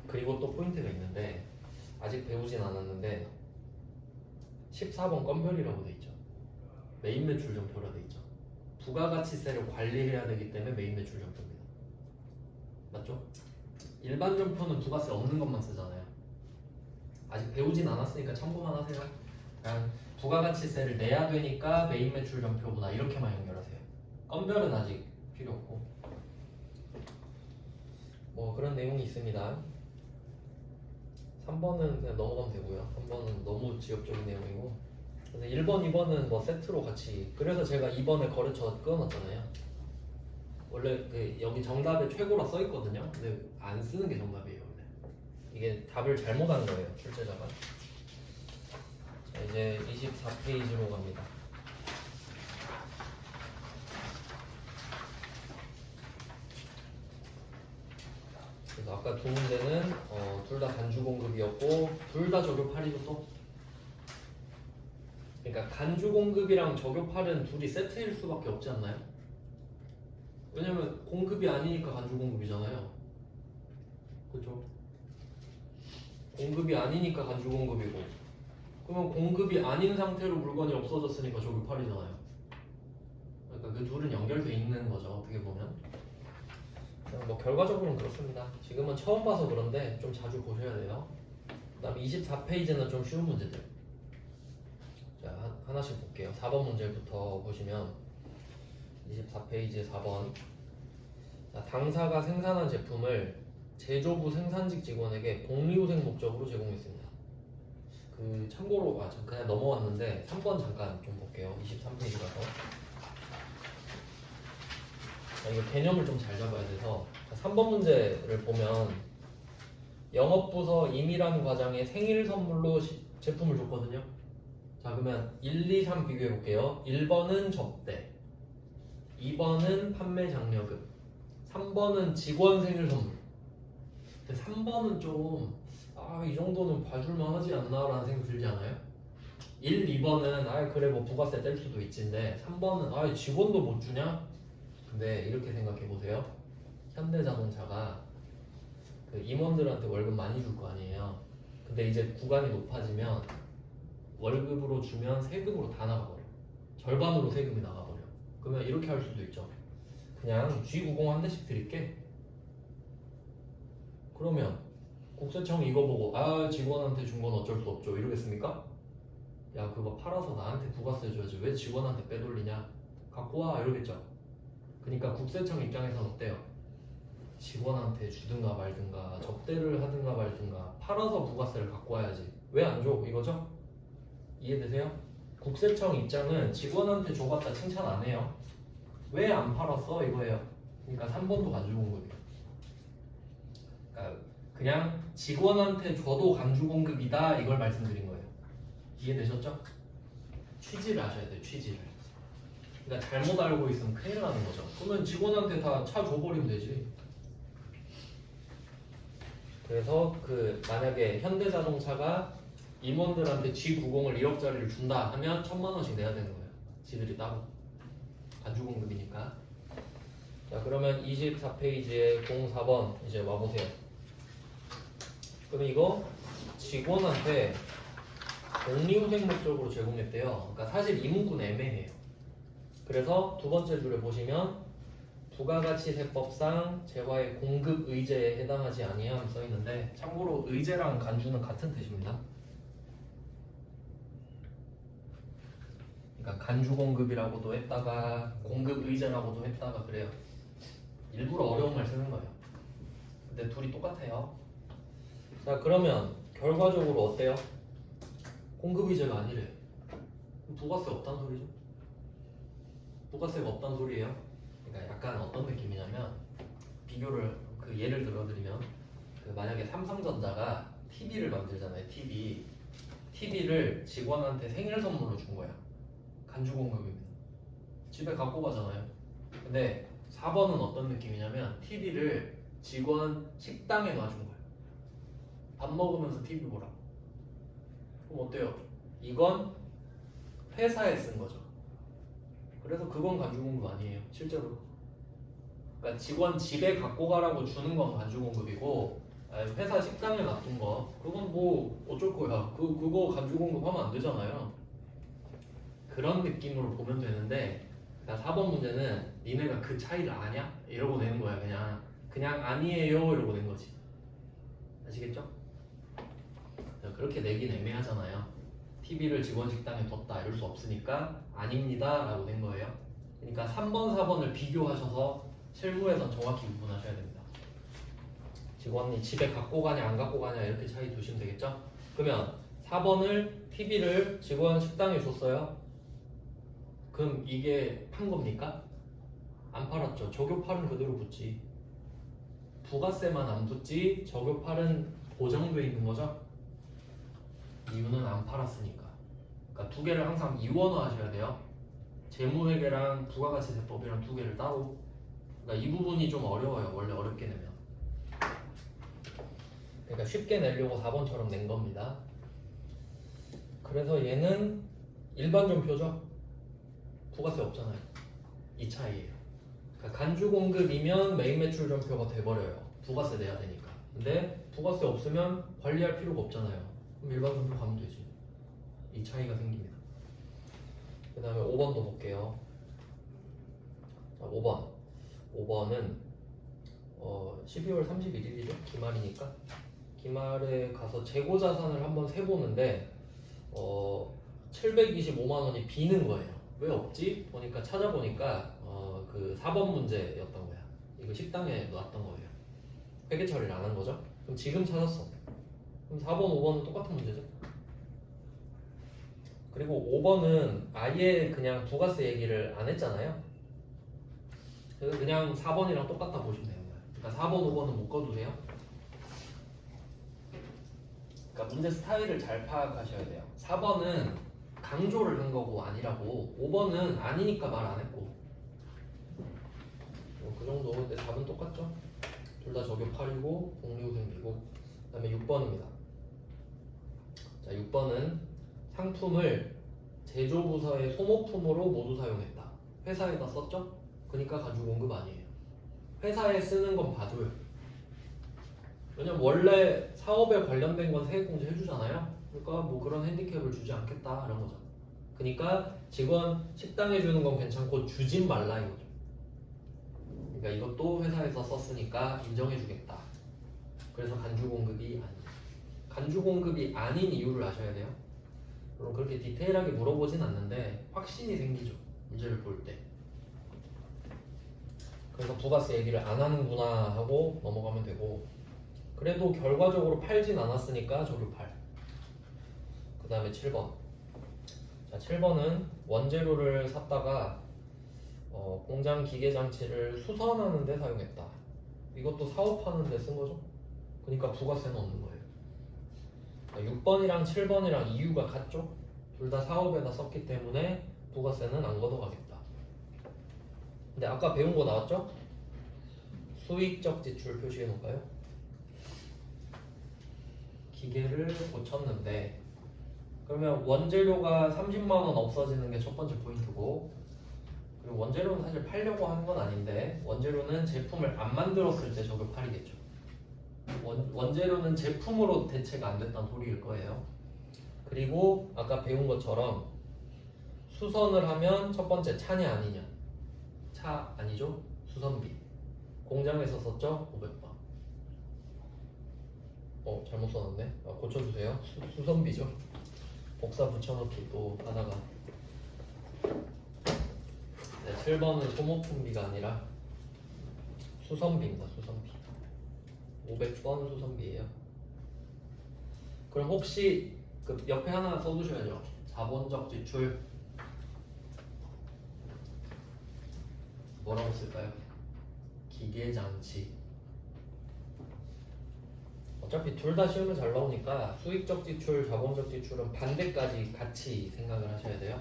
그리고 또 포인트가 있는데 아직 배우진 않았는데 14번 건별이라고 돼 있죠. 메인 매출 점표라 돼 있죠. 부가가치세를 관리해야 되기 때문에 메인 매출 점표입니다. 맞죠? 일반 점표는 부가세 없는 것만 쓰잖아요. 아직 배우진 않았으니까 참고만 하세요. 그냥 부가가치세를 내야 되니까 메인 매출 점표구나 이렇게만 연결하세요. 건별은 아직 필요 없고 뭐 그런 내용이 있습니다. 3번은 그냥 넘어가면 되고요. 3번은 너무 지엽적인 내용이고 근데 1번, 2번은 뭐 세트로 같이 그래서 제가 2번에 거래처 끊어놨잖아요. 원래 그 여기 정답에 최고라 써있거든요. 근데 안 쓰는 게 정답이에요. 원래 이게 답을 잘못한 거예요. 출제자가. 자, 이제 24페이지로 갑니다. 그래서 아까 두 문제는 둘 다 간주 공급이었고 둘 다 저격 8이죠 또. 그러니까 간주 공급이랑 저격 8은 둘이 세트일 수밖에 없지 않나요? 왜냐면 공급이 아니니까 간주 공급이잖아요. 그렇죠? 공급이 아니니까 간주 공급이고 그러면 공급이 아닌 상태로 물건이 없어졌으니까 저격 8이잖아요. 그러니까 그 둘은 연결돼 있는 거죠. 어떻게 보면. 뭐 결과적으로는 그렇습니다. 지금은 처음 봐서 그런데 좀 자주 보셔야 돼요. 그 다음 24페이지는 좀 쉬운 문제들. 자 하나씩 볼게요. 4번 문제부터 보시면 24페이지 4번 자, 당사가 생산한 제품을 제조부 생산직 직원에게 복리후생 목적으로 제공했습니다. 그 참고로 저 그냥 넘어왔는데 3번 잠깐 좀 볼게요. 23페이지라서 이거 개념을 좀 잘 잡아야 돼서 3번 문제를 보면 영업부서 임이라는 과장에 생일 선물로 제품을 줬거든요. 자, 그러면 1, 2, 3 비교해 볼게요. 1번은 접대, 2번은 판매 장려금, 3번은 직원 생일 선물. 근데 3번은 좀 이 정도는 봐줄만 하지 않나 라는 생각 들지 않아요? 1, 2번은 그래 뭐 부가세 뗄 수도 있지인데 3번은 직원도 못 주냐? 근데 이렇게 생각해 보세요. 현대자동차가 그 임원들한테 월급 많이 줄 거 아니에요. 근데 이제 구간이 높아지면 월급으로 주면 세금으로 다 나가버려. 절반으로 세금이 나가버려. 그러면 이렇게 할 수도 있죠. 그냥 G90 한 대씩 드릴게. 그러면 국세청이 이거 보고 직원한테 준 건 어쩔 수 없죠 이러겠습니까? 야, 그거 팔아서 나한테 부가세 줘야지 왜 직원한테 빼돌리냐? 갖고 와 이러겠죠. 그러니까 국세청 입장에서는 어때요? 직원한테 주든가 말든가 접대를 하든가 말든가 팔아서 부가세를 갖고 와야지 왜 안 줘? 이거죠? 이해되세요? 국세청 입장은 직원한테 줘봤자 칭찬 안 해요. 왜 안 팔았어? 이거예요. 그러니까 3번도 간주공급이에요. 그러니까 그냥 직원한테 줘도 간주공급이다 이걸 말씀드린 거예요. 이해되셨죠? 취지를 아셔야 돼요. 취지를. 그러니까 잘못 알고 있으면 큰일 나는 거죠. 그러면 직원한테 다 차 줘버리면 되지. 그래서 만약에 현대자동차가 임원들한테 G90을 1억짜리를 준다 하면 1,000만 원씩 내야 되는 거예요. 지들이 따로 간주공급이니까. 자, 그러면 24페이지에 04번 이제 와보세요. 그럼 이거 직원한테 복리후생 목적으로 제공했대요. 그러니까 사실 이 문구는 애매해요. 그래서 두 번째 줄에 보시면 부가가치세법상 재화의 공급 의제에 해당하지 아니함 써 있는데 참고로 의제랑 간주는 같은 뜻입니다. 그러니까 간주 공급이라고도 했다가 공급 의제라고도 했다가 그래요. 일부러 어려운 말 쓰는 거예요. 근데 둘이 똑같아요. 자, 그러면 결과적으로 어때요? 공급 의제가 아니래. 부가세 없단 소리죠? 부가세가 없단 소리예요. 그러니까 약간 어떤 느낌이냐면 비교를 예를 들어드리면 만약에 삼성전자가 TV를 만들잖아요. TV를 직원한테 생일 선물로 준 거야. 간주 공급입니다. 집에 갖고 가잖아요. 근데 4번은 어떤 느낌이냐면 TV를 직원 식당에 놔준 거야. 밥 먹으면서 TV 보라. 그럼 어때요? 이건 회사에 쓴 거죠. 그래서 그건 간주 공급 아니에요. 실제로. 그러니까 직원 집에 갖고 가라고 주는 건 간주 공급이고 회사 식당에 놔둔 거 그건 뭐 어쩔 거야. 그거 간주 공급하면 안 되잖아요. 그런 느낌으로 보면 되는데 4번 문제는 니네가 그 차이를 아냐? 이러고 내는 거야. 그냥 아니에요 이러고 낸 거지. 아시겠죠? 그렇게 내긴 애매하잖아요. TV를 직원 식당에 뒀다 이럴 수 없으니까 아닙니다 라고 낸 거예요. 그러니까 3번, 4번을 비교하셔서 실무에선 정확히 구분하셔야 됩니다. 직원이 집에 갖고 가냐 안 갖고 가냐 이렇게 차이 두시면 되겠죠? 그러면 4번을 TV를 직원 식당에 줬어요. 그럼 이게 판 겁니까? 안 팔았죠. 적용팔은 그대로 붙지. 부가세만 안 붙지 적용팔은 보정돼 있는 거죠. 이유는 안 팔았으니까. 그러니까 두 개를 항상 이원화 하셔야 돼요. 재무회계랑 부가가치세법이랑 두 개를 따로. 그러니까 이 부분이 좀 어려워요. 원래 어렵게 내면. 그러니까 쉽게 내려고 4번처럼 낸 겁니다. 그래서 얘는 일반전표죠. 부가세 없잖아요. 이 차이예요. 그러니까 간주공급이면 메인매출전표가 돼버려요. 부가세 내야 되니까. 근데 부가세 없으면 관리할 필요가 없잖아요. 그럼 일반전표 가면 되지. 이 차이가 생깁니다. 그 다음에 5번도 볼게요. 자, 5번은 12월 31일이죠. 기말이니까. 기말에 가서 재고자산을 한번 세보는데 725만 원이 비는 거예요. 왜 없지? 보니까 찾아보니까 그 4번 문제였던 거야. 이거 식당에 놨던 거예요. 회계 처리를 안 한 거죠. 그럼 지금 찾았어. 그럼 4번, 5번은 똑같은 문제죠. 그리고 5번은 아예 그냥 부가세 얘기를 안 했잖아요. 그래서 그냥 4번이랑 똑같다 보시면 돼요. 그러니까 4번, 5번은 묶어두세요. 그러니까 문제 스타일을 잘 파악하셔야 돼요. 4번은 강조를 한 거고 아니라고, 5번은 아니니까 말 안 했고. 그 정도. 근데 답은 똑같죠? 둘 다 저격 8이고 공류 생기고. 그 다음에 6번입니다. 자, 6번은 상품을 제조부서의 소모품으로 모두 사용했다. 회사에다 썼죠? 그러니까 가주공급 아니에요. 회사에 쓰는 건 봐줘요. 왜냐면 원래 사업에 관련된 건 세액공제 해주잖아요. 그러니까 뭐 그런 핸디캡을 주지 않겠다 이런 거죠. 그러니까 직원 식당에 주는 건 괜찮고 주진 말라 이거죠. 그러니까 이것도 회사에서 썼으니까 인정해주겠다. 그래서 간주공급이 아니에요. 간주공급이 아닌 이유를 아셔야 돼요. 물론 그렇게 디테일하게 물어보진 않는데 확신이 생기죠. 문제를 볼 때. 그래서 부가세 얘기를 안 하는구나 하고 넘어가면 되고, 그래도 결과적으로 팔진 않았으니까 저를 팔. 그 다음에 7번. 자, 7번은 원재료를 샀다가 공장 기계장치를 수선하는 데 사용했다. 이것도 사업하는 데 쓴 거죠. 그러니까 부가세는 없는 거예요. 6번이랑 7번이랑 이유가 같죠? 둘 다 사업에다 썼기 때문에 부가세는 안 걷어가겠다. 근데 아까 배운 거 나왔죠? 수익적 지출 표시해 놓을까요? 기계를 고쳤는데, 그러면 원재료가 30만원 없어지는 게 첫 번째 포인트고, 그리고 원재료는 사실 팔려고 하는 건 아닌데 원재료는 제품을 안 만들었을 때 저걸 팔이겠죠. 원재료는 제품으로 대체가 안 됐다는 소리일 거예요. 그리고 아까 배운 것처럼 수선을 하면 첫 번째 차냐 아니냐. 차 아니죠? 수선비. 공장에서 썼죠? 500번. 잘못 써놨네. 고쳐주세요. 수선비죠. 복사 붙여넣기 또 하다가. 네, 7번은 소모품비가 아니라 수선비입니다. 수선비. 500번 수선비예요. 그럼 혹시 그 옆에 하나 써두셔야죠. 자본적 지출 뭐라고 쓸까요? 기계장치. 어차피 둘 다 시험에 잘 나오니까 수익적 지출, 자본적 지출은 반대까지 같이 생각을 하셔야 돼요.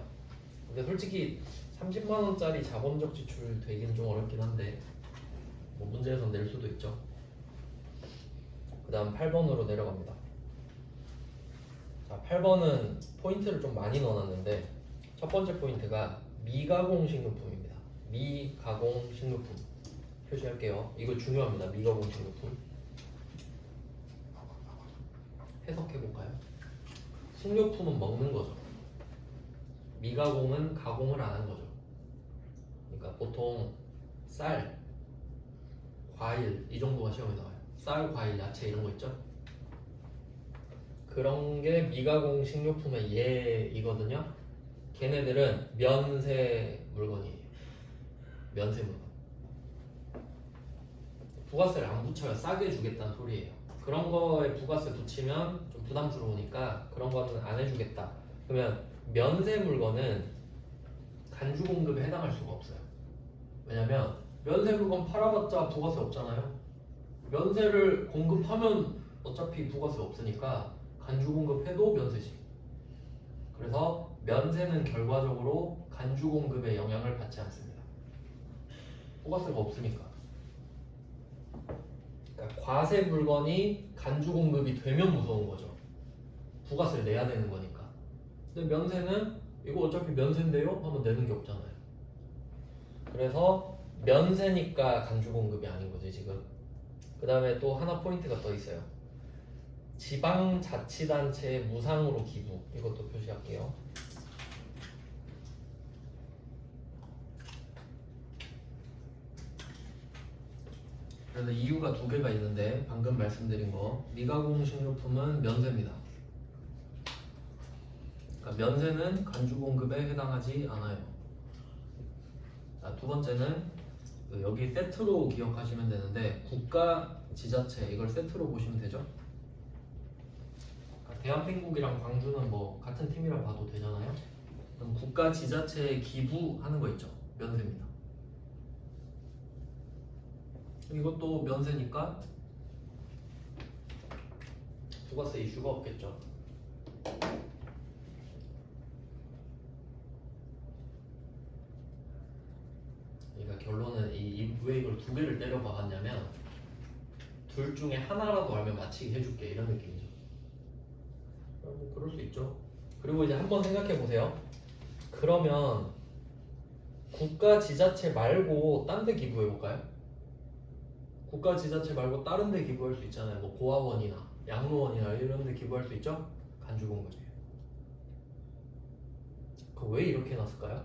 근데 솔직히 30만원짜리 자본적 지출 되긴 좀 어렵긴 한데 뭐 문제에서 낼 수도 있죠. 그 다음 8번으로 내려갑니다. 자, 8번은 포인트를 좀 많이 넣어놨는데 첫 번째 포인트가 미가공 식료품입니다. 미가공 식료품 표시할게요. 이거 중요합니다. 미가공 식료품 해석해볼까요? 식료품은 먹는 거죠. 미가공은 가공을 안 한 거죠. 그러니까 보통 쌀, 과일 이 정도가 시험에 나와요. 쌀, 과일, 야채 이런 거 있죠? 그런 게 미가공 식료품의 예이거든요. 걔네들은 면세 물건이에요. 면세 물건. 부가세를 안 붙여요. 싸게 주겠다는 소리예요. 그런 거에 부가세 붙이면 좀 부담스러우니까 그런 거는 안 해주겠다. 그러면 면세 물건은 간주 공급에 해당할 수가 없어요. 왜냐면 면세 물건 팔아봤자 부가세 없잖아요. 면세를 공급하면 어차피 부가세 없으니까 간주 공급해도 면세지. 그래서 면세는 결과적으로 간주 공급에 영향을 받지 않습니다. 부가세가 없으니까. 그러니까 과세 물건이 간주 공급이 되면 무서운 거죠. 부가세를 내야 되는 거니까. 근데 면세는 이거 어차피 면세인데요? 하면 내는 게 없잖아요. 그래서 면세니까 간주 공급이 아닌 거지 지금. 그 다음에 또 하나 포인트가 더 있어요. 지방자치단체에 무상으로 기부. 이것도 표시할게요. 그래서 이유가 두 개가 있는데 방금 말씀드린 거 미가공 식료품은 면세입니다. 그러니까 면세는 간주 공급에 해당하지 않아요. 자, 두 번째는 여기 세트로 기억하시면 되는데 국가 지자체 이걸 세트로 보시면 되죠. 그러니까 대한민국이랑 광주는 뭐 같은 팀이라 봐도 되잖아요. 그럼 국가 지자체에 기부하는 거 있죠. 면세입니다. 이것도 면세니까 부가세 이슈가 없겠죠. 그러니까 결론은 왜 이걸 두 개를 때려 박았냐면 둘 중에 하나라도 알면 맞히게 해줄게 이런 느낌이죠. 뭐 그럴 수 있죠. 그리고 이제 한번 생각해 보세요. 그러면 국가 지자체 말고 딴 데 기부해 볼까요? 국가 지자체 말고 다른 데 기부할 수 있잖아요. 뭐 고아원이나 양로원이나 이런 데 기부할 수 있죠? 간주공급이에요. 그 왜 이렇게 해놨을까요?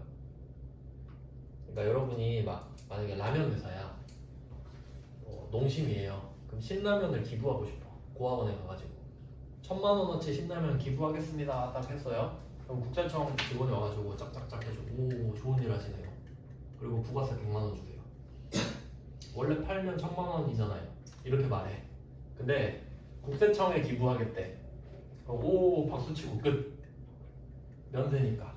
그러니까 여러분이 만약에 라면 회사야, 농심이에요. 그럼 신라면을 기부하고 싶어. 고아원에 가가지고 1,000만 원어치 신라면 기부하겠습니다. 딱 했어요. 그럼 국세청 직원이 와가지고 짝짝짝 해주고 오 좋은 일 하시네요. 그리고 부가세 100만 원 주세요. 원래 팔면 1,000만 원이잖아요. 이렇게 말해. 근데 국세청에 기부하겠대. 그럼 오 박수치고 끝. 면세니까.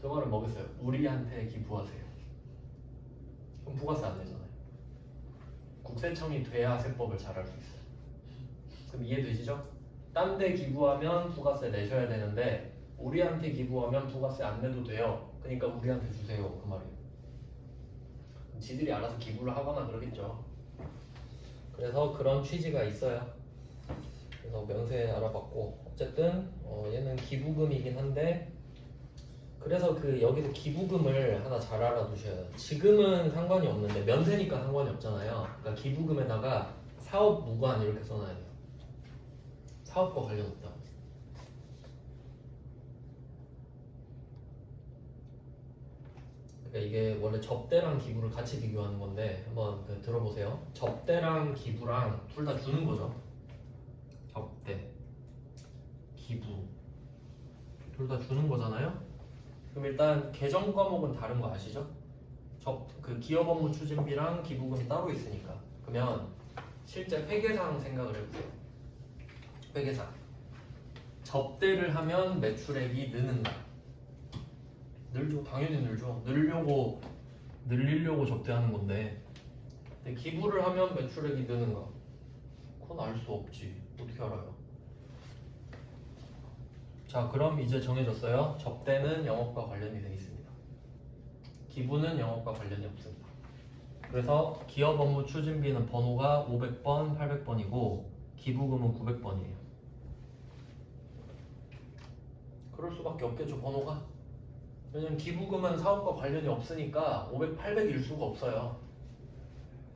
그 말은 뭐겠어요? 우리한테 기부하세요. 그럼 부가세 안 내잖아요. 국세청이 돼야 세법을 잘 알 수 있어요. 그럼 이해되시죠? 딴 데 기부하면 부가세 내셔야 되는데 우리한테 기부하면 부가세 안 내도 돼요. 그러니까 우리한테 주세요. 그 말이에요. 지들이 알아서 기부를 하거나 그러겠죠. 그래서 그런 취지가 있어요. 그래서 면세 알아봤고 어쨌든 얘는 기부금이긴 한데 그래서 여기서 기부금을 하나 잘 알아두셔야 돼요. 지금은 상관이 없는데 면세니까 상관이 없잖아요. 그러니까 기부금에다가 사업 무관 이렇게 써놔야 돼요. 사업과 관련 없다. 그러니까 이게 원래 접대랑 기부를 같이 비교하는 건데 한번 들어보세요. 접대랑 기부랑 둘 다 주는 거죠. 접대, 기부 둘 다 주는 거잖아요. 그럼 일단 개정 과목은 다른 거 아시죠? 기업 업무 추진비랑 기부금이 따로 있으니까. 그러면 실제 회계상 생각을 해보세요. 회계상 접대를 하면 매출액이 느는다. 늘죠. 당연히 늘죠. 늘리려고 접대하는 건데 근데 기부를 하면 매출액이 느는가? 그건 알 수 없지. 어떻게 알아요? 자, 그럼 이제 정해졌어요. 접대는 영업과 관련이 되어 있습니다. 기부는 영업과 관련이 없습니다. 그래서 기업 업무 추진비는 번호가 500번, 800번이고 기부금은 900번이에요. 그럴 수밖에 없겠죠, 번호가. 왜냐면 기부금은 사업과 관련이 없으니까 500, 800일 수가 없어요.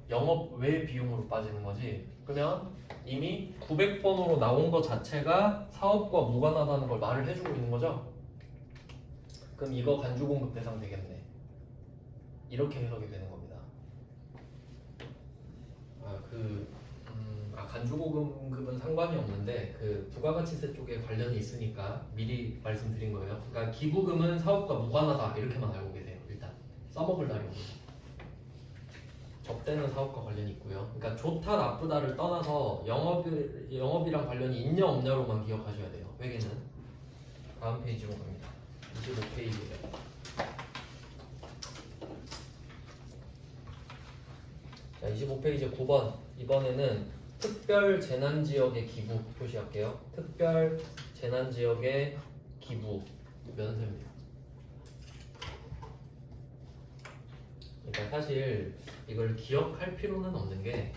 영업 외 비용으로 빠지는 거지. 그러면 이미 900번으로 나온 것 자체가 사업과 무관하다는 걸 말을 해주고 있는 거죠. 그럼 이거 간주공급 대상 되겠네. 이렇게 해석이 되는 겁니다. 간주공급은 상관이 없는데 부가가치세 쪽에 관련이 있으니까 미리 말씀드린 거예요. 그러니까 기부금은 사업과 무관하다 이렇게만 알고 계세요. 일단 써먹을 날이 오고. 접대는 사업과 관련이 있고요. 그러니까 좋다 나쁘다를 떠나서 영업이랑 관련이 있냐 없냐로만 기억하셔야 돼요. 회계는. 다음 페이지로 갑니다. 25페이지예요. 자, 25페이지 9번. 이번에는 특별 재난지역의 기부 표시할게요. 특별 재난지역의 기부 면세입니다. 그러니까 사실 이걸 기억할 필요는 없는 게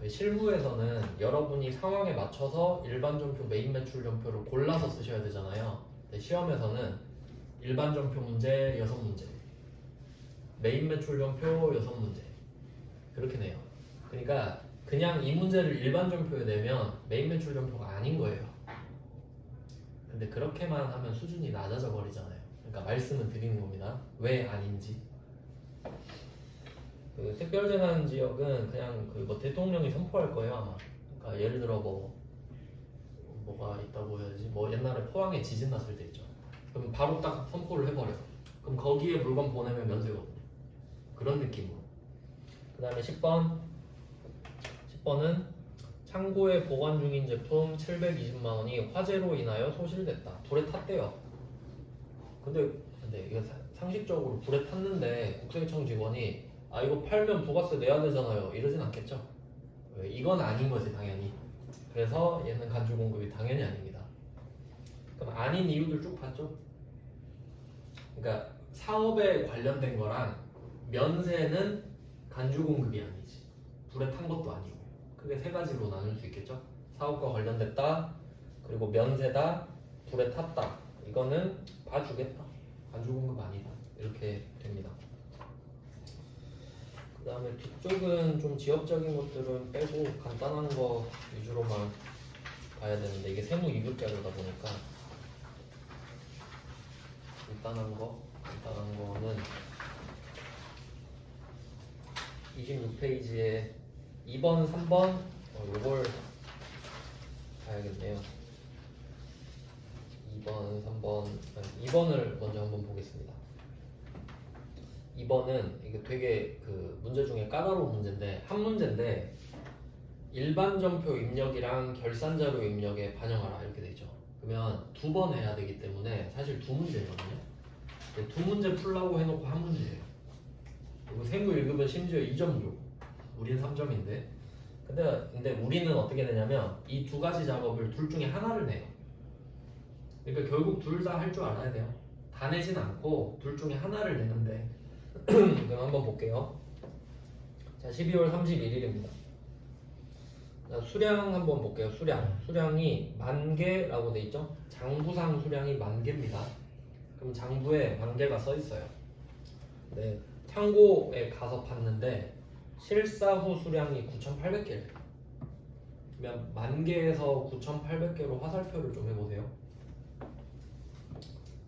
실무에서는 여러분이 상황에 맞춰서 일반 전표, 메인 매출 전표를 골라서 쓰셔야 되잖아요. 근데 시험에서는 일반 전표 문제 6문제, 메인 매출 전표 6문제 그렇게 내요. 그러니까 그냥 이 문제를 일반 전표에 내면 메인 매출 전표가 아닌 거예요. 근데 그렇게만 하면 수준이 낮아져 버리잖아요. 그러니까 말씀을 드리는 겁니다. 왜 아닌지. 특별재난지역은 그냥 대통령이 선포할 거예요 아마. 그러니까 예를 들어 뭐가 있다고 해야지. 옛날에 포항에 지진 났을 때 있죠. 그럼 바로 딱 선포를 해버려. 그럼 거기에 물건 보내면 면세거든요. 그런 느낌으로. 그 다음에 10번은 창고에 보관 중인 제품 720만 원이 화재로 인하여 소실됐다. 불에 탔대요. 근데 이거 상식적으로 불에 탔는데 국세청 직원이 이거 팔면 부가세 내야 되잖아요. 이러진 않겠죠. 이건 아닌 거지 당연히. 그래서 얘는 간주 공급이 당연히 아닙니다. 그럼 아닌 이유들 쭉 봤죠? 그러니까 사업에 관련된 거랑 면세는 간주 공급이 아니지. 불에 탄 것도 아니고. 크게 세 가지로 나눌 수 있겠죠? 사업과 관련됐다. 그리고 면세다. 불에 탔다. 이거는 봐주겠다. 간주 공급 아니다. 이렇게 됩니다. 그 다음에 뒤쪽은 좀 지역적인 것들은 빼고 간단한 거 위주로만 봐야 되는데 이게 세무 200자료다 보니까 간단한 거는 26페이지에 2번, 3번 요걸 봐야겠네요. 2번, 3번, 2번을 먼저 한번 보겠습니다. 2번은 이게 되게 그 문제 중에 까다로운 문제인데 한 문제인데 일반 점표 입력이랑 결산 자료 입력에 반영하라 이렇게 돼 있죠. 그러면 두 번 해야 되기 때문에 사실 두 문제거든요. 두 문제 풀라고 해놓고 한 문제예요. 그리고 세무 1급은 심지어 2점 줘. 우린 3점인데. 근데 우리는 어떻게 되냐면 이 두 가지 작업을 둘 중에 하나를 내요. 그러니까 결국 둘 다 할 줄 알아야 돼요. 다 내진 않고 둘 중에 하나를 내는데 그럼 한번 볼게요. 자, 12월 31일입니다. 자, 수량 한번 볼게요. 수량이 10,000개라고 돼 있죠. 장부상 수량이 10,000개입니다. 그럼 장부에 10,000개가 써 있어요. 네, 창고에 가서 봤는데 실사 후 수량이 9,800개예요. 그러면 10,000개에서 9,800개로 화살표를 좀 해보세요.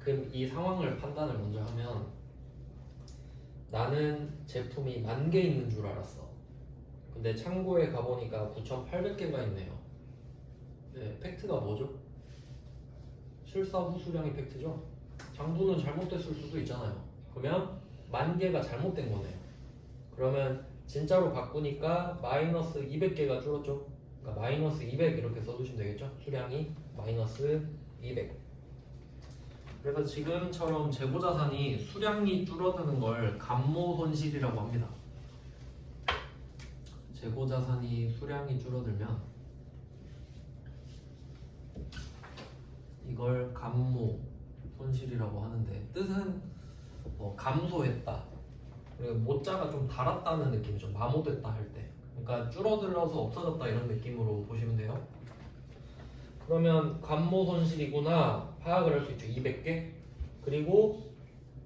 그럼 이 상황을 판단을 먼저 하면 나는 제품이 10,000개 있는 줄 알았어. 근데 창고에 가보니까 9,800개가 있네요. 네, 팩트가 뭐죠? 실사 후 수량이 팩트죠? 장부는 잘못됐을 수도 있잖아요. 그러면 10,000개가 잘못된 거네요. 그러면 진짜로 바꾸니까 마이너스 200개가 줄었죠? 그러니까 마이너스 200 이렇게 써두시면 되겠죠? 수량이 마이너스 200. 그래서 지금처럼 재고자산이 수량이 줄어드는 걸 감모 손실이라고 합니다. 재고자산이 수량이 줄어들면 이걸 감모 손실이라고 하는데 뜻은 감소했다. 그리고 모자가 좀 달았다는 느낌이죠. 마모됐다 할 때. 그러니까 줄어들어서 없어졌다 이런 느낌으로 보시면 돼요. 그러면 감모 손실이구나 파악을 할 수 있죠. 200개. 그리고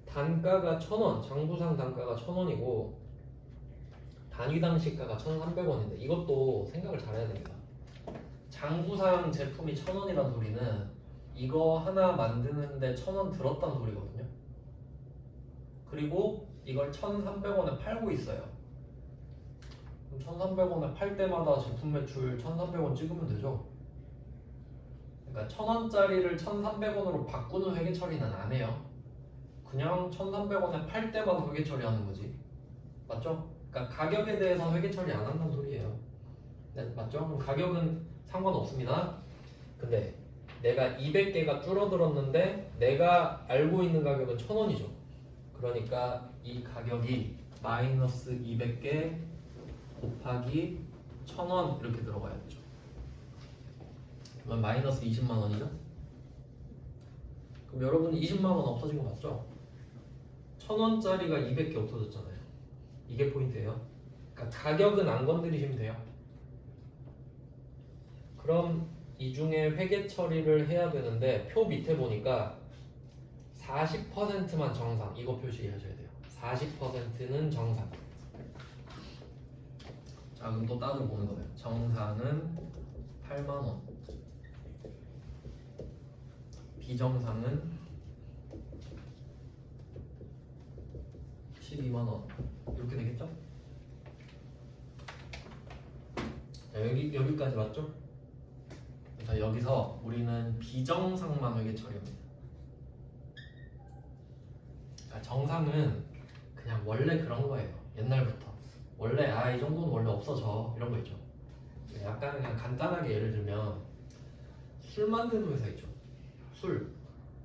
단가가 1,000원. 장부상 단가가 1,000원이고 단위당 시가가 1,300원인데 이것도 생각을 잘해야 됩니다. 장부상 제품이 1,000원이란 소리는 이거 하나 만드는데 1,000원 들었다는 소리거든요. 그리고 이걸 1,300원에 팔고 있어요. 그럼 1,300원에 팔 때마다 제품 매출 1,300원 찍으면 되죠. 그러니까 1,000원짜리를 1,300원으로 바꾸는 회계 처리는 안 해요. 그냥 1,300원에 팔 때마다 회계 처리하는 거지. 맞죠? 그러니까 가격에 대해서 회계 처리 안 한다는 소리예요. 네, 맞죠? 그럼 가격은 상관없습니다. 근데 내가 200개가 줄어들었는데 내가 알고 있는 가격은 1,000원이죠. 그러니까 이 가격이 마이너스 200개 곱하기 1,000원 이렇게 들어가야 되죠. 그러면 마이너스 20만 원이죠. 그럼 여러분 20만 원 없어진 거 맞죠? 1,000원짜리가 200개 없어졌잖아요. 이게 포인트예요. 그러니까 가격은 안 건드리시면 돼요. 그럼 이 중에 회계 처리를 해야 되는데 표 밑에 보니까 40%만 정상 이거 표시하셔야 돼요. 40%는 정상. 자 그럼 또 따로 보는 거예요. 정상은 8만 원. 비정상은 12만 원. 이렇게 되겠죠? 자, 여기까지 맞죠? 자, 여기서 우리는 비정상만 회계 처리합니다. 자, 정상은 그냥 원래 그런 거예요. 옛날부터 원래 이 정도는 원래 없어져 이런 거 있죠. 약간 그냥 간단하게 예를 들면 술 만드는 회사 있죠. 술,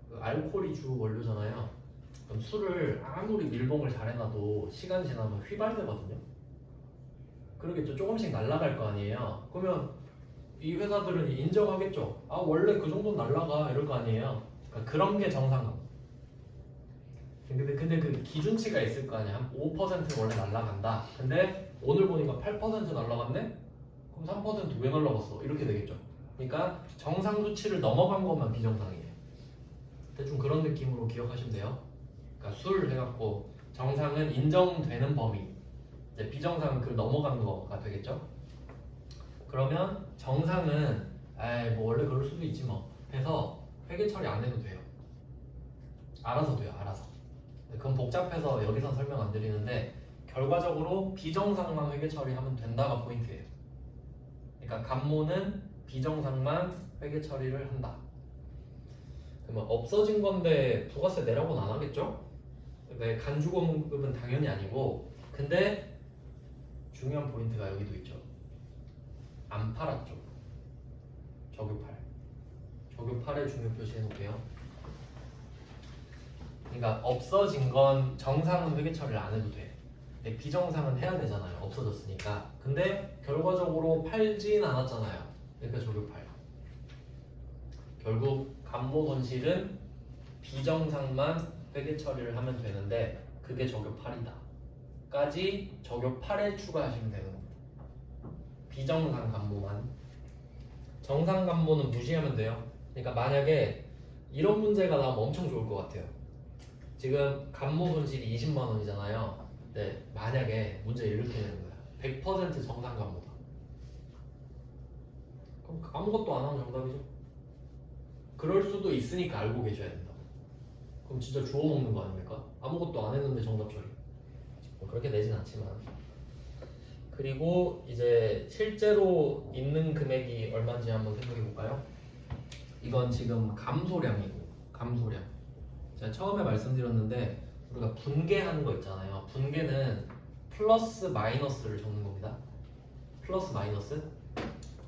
그 알코올이 주 원료잖아요. 그럼 술을 아무리 밀봉을 잘해놔도 시간 지나면 휘발되거든요. 그러겠죠. 조금씩 날아갈 거 아니에요. 그러면 이 회사들은 인정하겠죠. 아 원래 그 정도는 날라가 이럴 거 아니에요. 그러니까 그런 게 정상감. 근데 그 기준치가 있을 거 아니야. 한 5%는 원래 날라간다. 근데 오늘 보니까 8% 날라갔네? 그럼 3%왜 날라갔어? 이렇게 되겠죠. 그러니까 정상 수치를 넘어간 것만 비정상이에요. 대충 그런 느낌으로 기억하시면 돼요. 그러니까 술 해갖고 정상은 인정되는 범위, 이제 비정상은 그 넘어간 거가 되겠죠. 그러면 정상은 에이 뭐 원래 그럴 수도 있지 뭐 해서 회계 처리 안 해도 돼요. 알아서 돼요. 알아서. 그건 복잡해서 여기서 설명 안 드리는데 결과적으로 비정상만 회계 처리하면 된다가 포인트예요. 그러니까 간모는 비정상만 회계 처리를 한다. 그러면 없어진 건데 부가세 내라고는 안 하겠죠? 왜 간주공급은 당연히 아니고, 근데 중요한 포인트가 여기도 있죠. 안 팔았죠. 적유팔. 적유팔에 중요 표시해 놓을게요. 그러니까 없어진 건 정상은 회계 처리를 안 해도 돼. 근데 비정상은 해야 되잖아요. 없어졌으니까. 근데 결과적으로 팔진 않았잖아요. 그러니까 적유팔. 결국 간모 손실은 비정상만 회계 처리를 하면 되는데 그게 적유8이다 까지 적유8에 추가하시면 되는 겁니다. 비정상 간모만. 정상 간모는 무시하면 돼요. 그러니까 만약에 이런 문제가 나오면 엄청 좋을 것 같아요. 지금 간모 손실이 20만 원이잖아요. 네, 만약에 문제 이렇게 되는 거야. 100% 정상 간모다. 그럼 아무것도 안 하면 정답이죠. 그럴 수도 있으니까 알고 계셔야 된다. 그럼 진짜 주워 먹는 거 아닙니까? 아무것도 안 했는데 정답 처리. 뭐 그렇게 되진 않지만. 그리고 이제 실제로 있는 금액이 얼마인지 한번 생각해 볼까요? 이건 지금 감소량이고, 감소량. 제가 처음에 말씀드렸는데 우리가 분계하는 거 있잖아요. 분계는 플러스 마이너스를 적는 겁니다. 플러스 마이너스.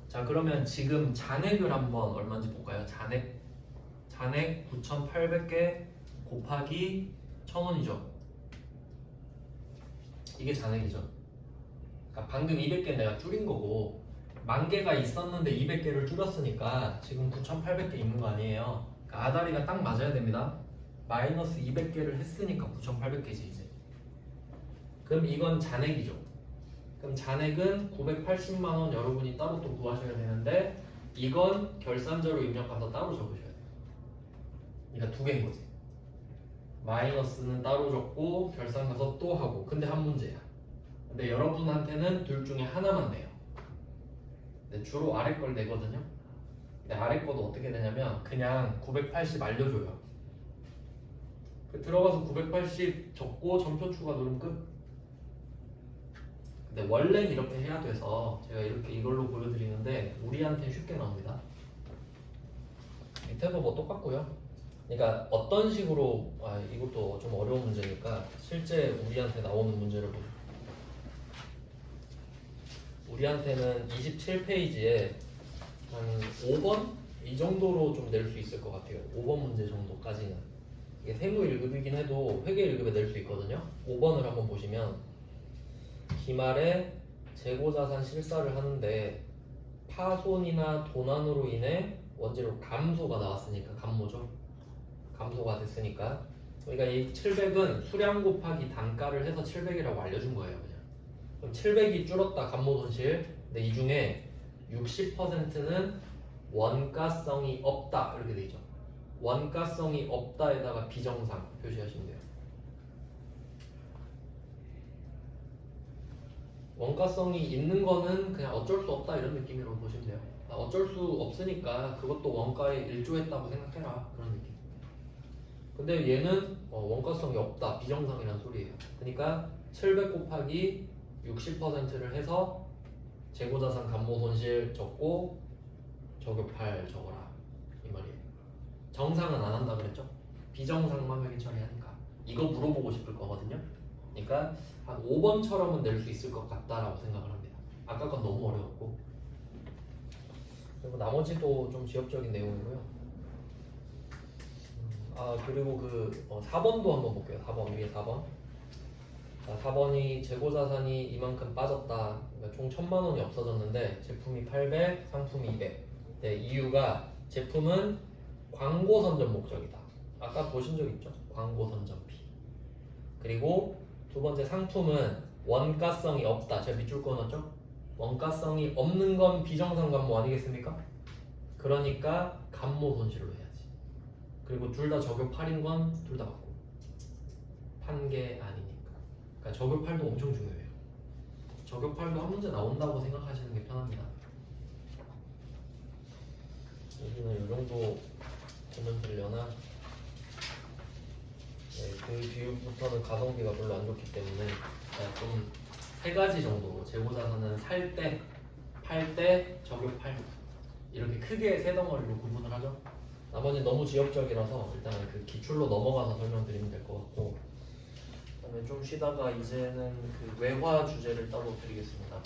자 그러면 지금 잔액을 한번 얼마인지 볼까요? 잔액 9,800개 곱하기 1,000원이죠. 이게 잔액이죠. 그러니까 방금 200개 내가 줄인 거고 10,000개가 있었는데 200개를 줄였으니까 지금 9,800개 있는 거 아니에요. 그러니까 아다리가 딱 맞아야 됩니다. 마이너스 200개를 했으니까 9,800개지 이제. 그럼 이건 잔액이죠. 그럼 잔액은 980만 원 여러분이 따로 또 구하셔야 되는데 이건 결산자로 입력해서 따로 적으셔야 돼요. 그러니까 두 개인 거지. 마이너스는 따로 적고 결산 가서 또 하고. 근데 한 문제야. 근데 여러분한테는 둘 중에 하나만 내요. 근데 주로 아래 걸 내거든요. 근데 아래 거도 어떻게 되냐면 그냥 980 알려줘요. 들어가서 980 적고 점표 추가 누르면 끝. 근데 원래는 이렇게 해야 돼서 제가 이렇게 이걸로 보여드리는데 우리한테 쉽게 나옵니다. 밑에도 뭐 똑같고요. 그러니까 어떤 식으로 이것도 좀 어려운 문제니까 실제 우리한테 나오는 문제를 보죠. 우리한테는 27페이지에 한 5번 이 정도로 좀 낼 수 있을 것 같아요. 5번 문제 정도까지는. 이게 세무 1급이긴 해도 회계 1급에 낼 수 있거든요. 5번을 한번 보시면 기말에 재고자산 실사를 하는데 파손이나 도난으로 인해 원재료 감소가 나왔으니까 감모죠. 감소가 됐으니까. 그러니까 이 700은 수량 곱하기 단가를 해서 700이라고 알려준 거예요. 그냥. 그럼 700이 줄었다 감모 손실. 근데 이 중에 60%는 원가성이 없다 이렇게 돼 있죠. 원가성이 없다에다가 비정상 표시하시면 돼요. 원가성이 있는 거는 그냥 어쩔 수 없다 이런 느낌으로 보시면 돼요. 어쩔 수 없으니까 그것도 원가에 일조했다고 생각해라 그런 느낌. 근데 얘는 원가성이 없다 비정상이라는 소리예요. 그러니까 700 곱하기 60%를 해서 재고자산 감모 손실 적고 적유8 적어라 이 말이에요. 정상은 안 한다 그랬죠? 비정상만 회계 처리하니까 이거 물어보고 싶을 거거든요. 그러니까 한 5번처럼은 낼 수 있을 것 같다라고 생각을 합니다. 아까 건 너무 어려웠고. 그리고 나머지도 좀 지엽적인 내용이고요. 그리고 그 4번도 한번 볼게요. 4번 위에 4번. 자, 4번이 재고자산이 이만큼 빠졌다. 그러니까 총 1000만 원이 없어졌는데 제품이 800, 상품이 200. 네, 이유가 제품은 광고 선전 목적이다. 아까 보신 적 있죠? 광고 선전비. 그리고 두 번째 상품은 원가성이 없다. 제가 밑줄 그어놨죠? 원가성이 없는 건 비정상 감모 아니겠습니까? 그러니까 감모 손실로 해야지. 그리고 둘 다 저격팔인 건 둘 다 맞고 판 게 아니니까. 그러니까 저격팔도 엄청 중요해요. 저격팔도 한 문제 나온다고 생각하시는 게 편합니다. 여기는 이 정도 보면 되려나? 네, 그 뒤부터는 가성비가 별로 안 좋기 때문에 좀 세 가지 정도 재고자산은 살 때, 팔 때, 저격팔 이렇게 크게 세 덩어리로 구분을 하죠. 나머지 너무 지역적이라서 일단 그 기출로 넘어가서 설명드리면 될 것 같고, 그다음에 좀 쉬다가 이제는 그 외화 주제를 따로 드리겠습니다.